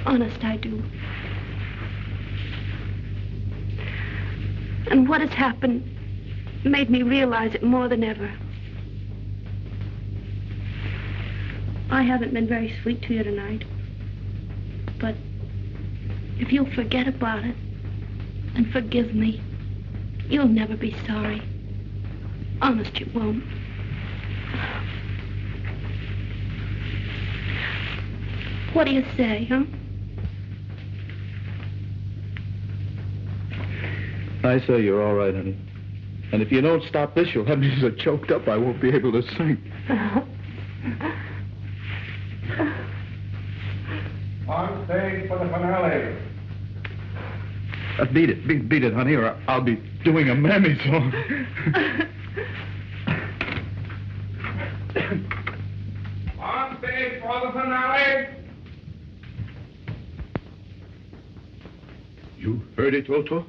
Honest, I do. And what has happened made me realize it more than ever. I haven't been very sweet to you tonight. But if you'll forget about it and forgive me, you'll never be sorry. Honest, you won't. What do you say, huh? I say you're all right, honey. And if you don't stop this, you'll have me so choked up I won't be able to sing. On stage for the finale. Beat it. Beat it, honey, or I'll be doing a mammy song. On stage for the finale. You heard it, Otto?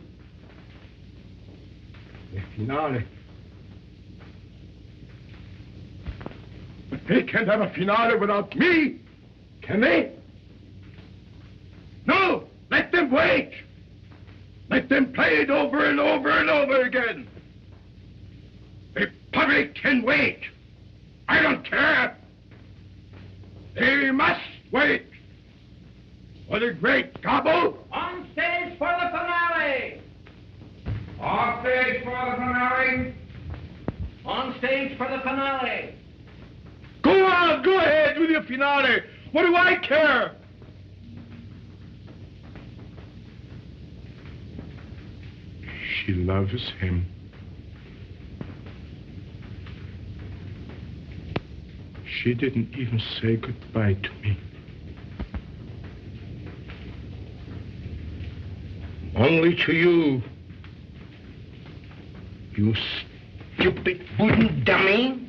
The finale. But they can't have a finale without me, can they? No! Let them wait! Let them play it over and over and over again. The public can wait. I don't care. They must wait. For the great Gabbo. On stage for the finale! On stage for the finale. On stage for the finale! Go on, go ahead with your finale. What do I care? She loves him. She didn't even say goodbye to me. Only to you. You stupid wooden dummy.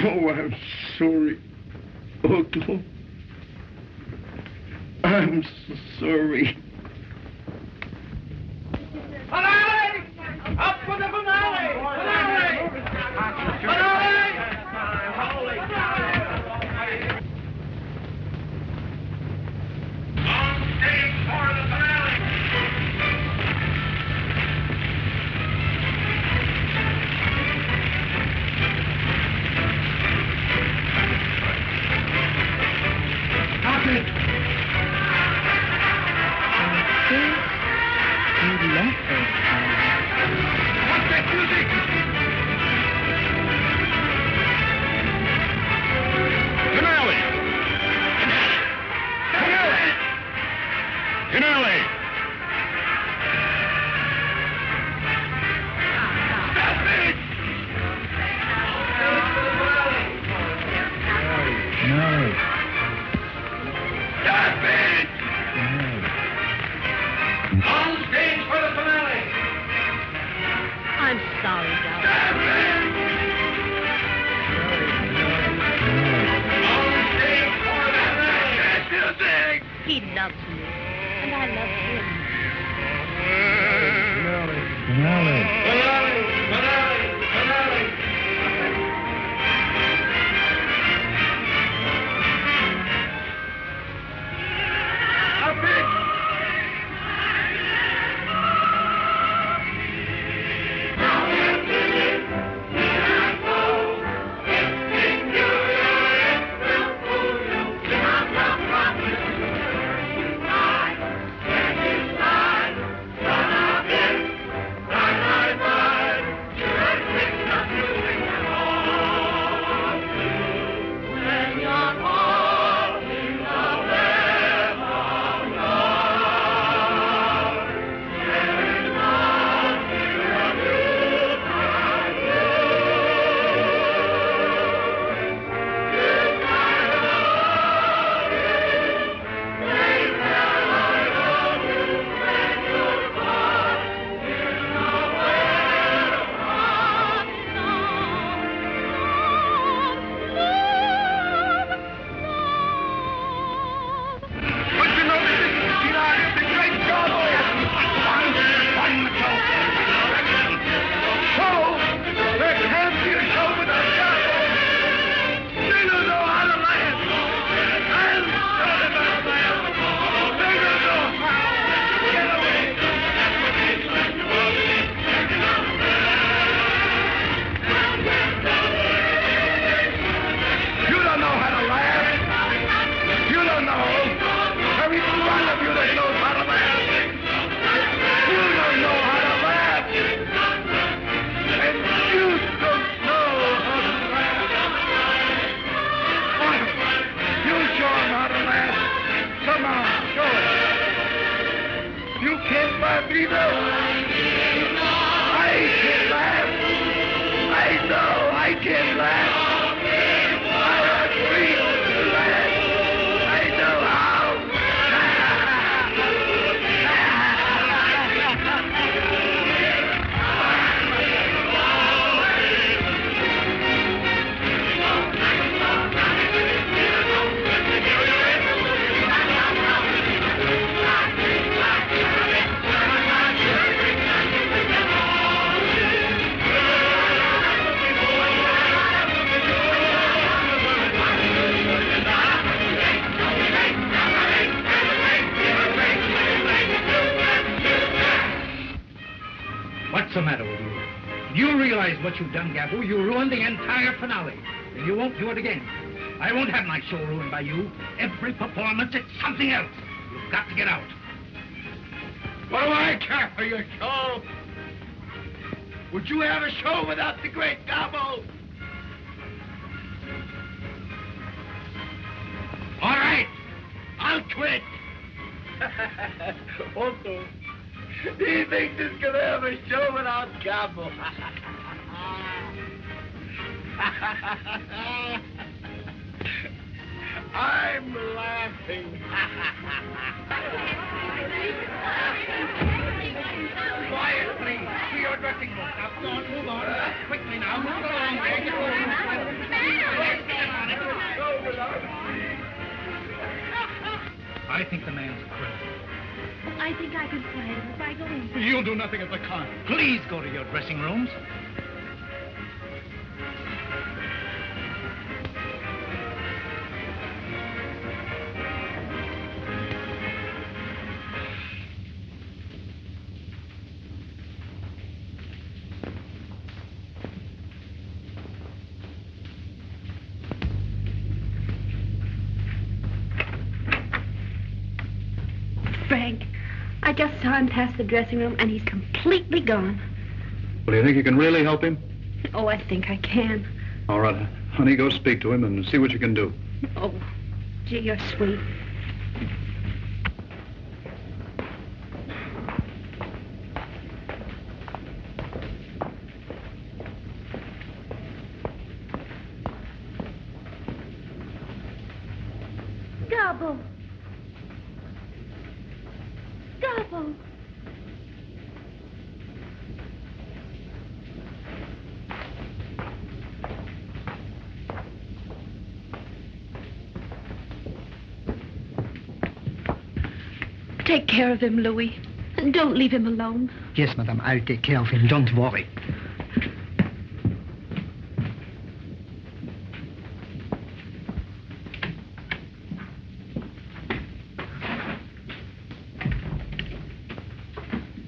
Oh, I'm sorry, Otto. I'm so sorry. Finale! Up for the finale! Finale! Finale! On stage for the finale! Stop it! He left us. What's that music? Finale! Finale! Finale! Stop it! No. Stop it! On stage for the finale! I'm sorry, darling. Stop it! On stage for the finale! That music! He loves me, and I love him. Finale. Finale! Finale! Finale! Stop it! What's the matter with you? You realize what you've done, Gabbo. You ruined the entire finale. And you won't do it again. I won't have my show ruined by you. Every performance, it's something else. You've got to get out. What do I care for your show? Would you have a show without the great Gabbo? I'll quit. Otto, he thinks he's going to have a show without Gabbo. I'm laughing. Quiet, please. To your dressing room. Now, go on, move on. Quickly now. Move along there. Get I think the man's crazy. I think I can quiet him if I go in. You'll do nothing of the kind. Please go to your dressing rooms. Frank, I just saw him pass the dressing room, and he's completely gone. Well, do you think you can really help him? Oh, I think I can. All right, honey, go speak to him and see what you can do. Oh, gee, you're sweet. Gabbo. Gabbo. Take care of him, Louis. And don't leave him alone. Yes, madame, I'll take care of him. Don't worry.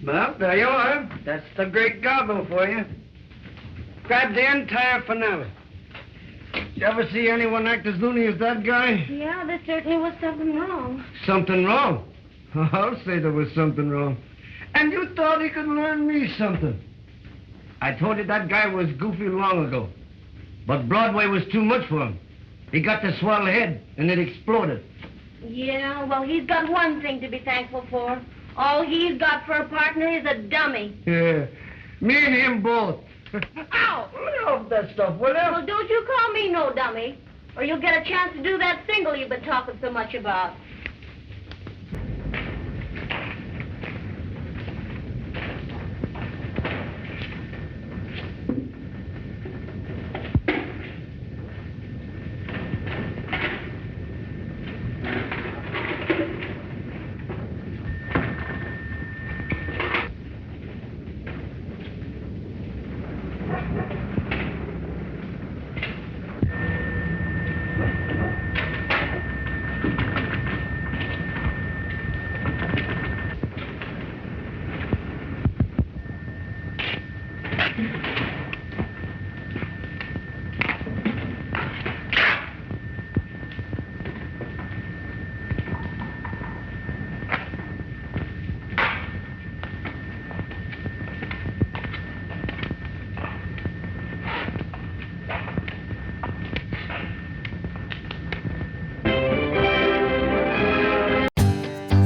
Well, there you are. That's the great Gabbo for you. Grab the entire finale. You ever see anyone act as loony as that guy? Yeah, there certainly was something wrong. Something wrong? I'll say there was something wrong. And you thought he could learn me something. I told you that guy was goofy long ago. But Broadway was too much for him. He got the swell head, and it exploded. Yeah, well, he's got one thing to be thankful for. All he's got for a partner is a dummy. Yeah, me and him both. Ow! Lay off that stuff, will you? Well, don't you call me no dummy, or you'll get a chance to do that single you've been talking so much about.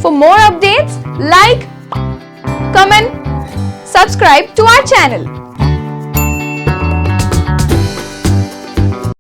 For more updates, like, comment, subscribe to our channel.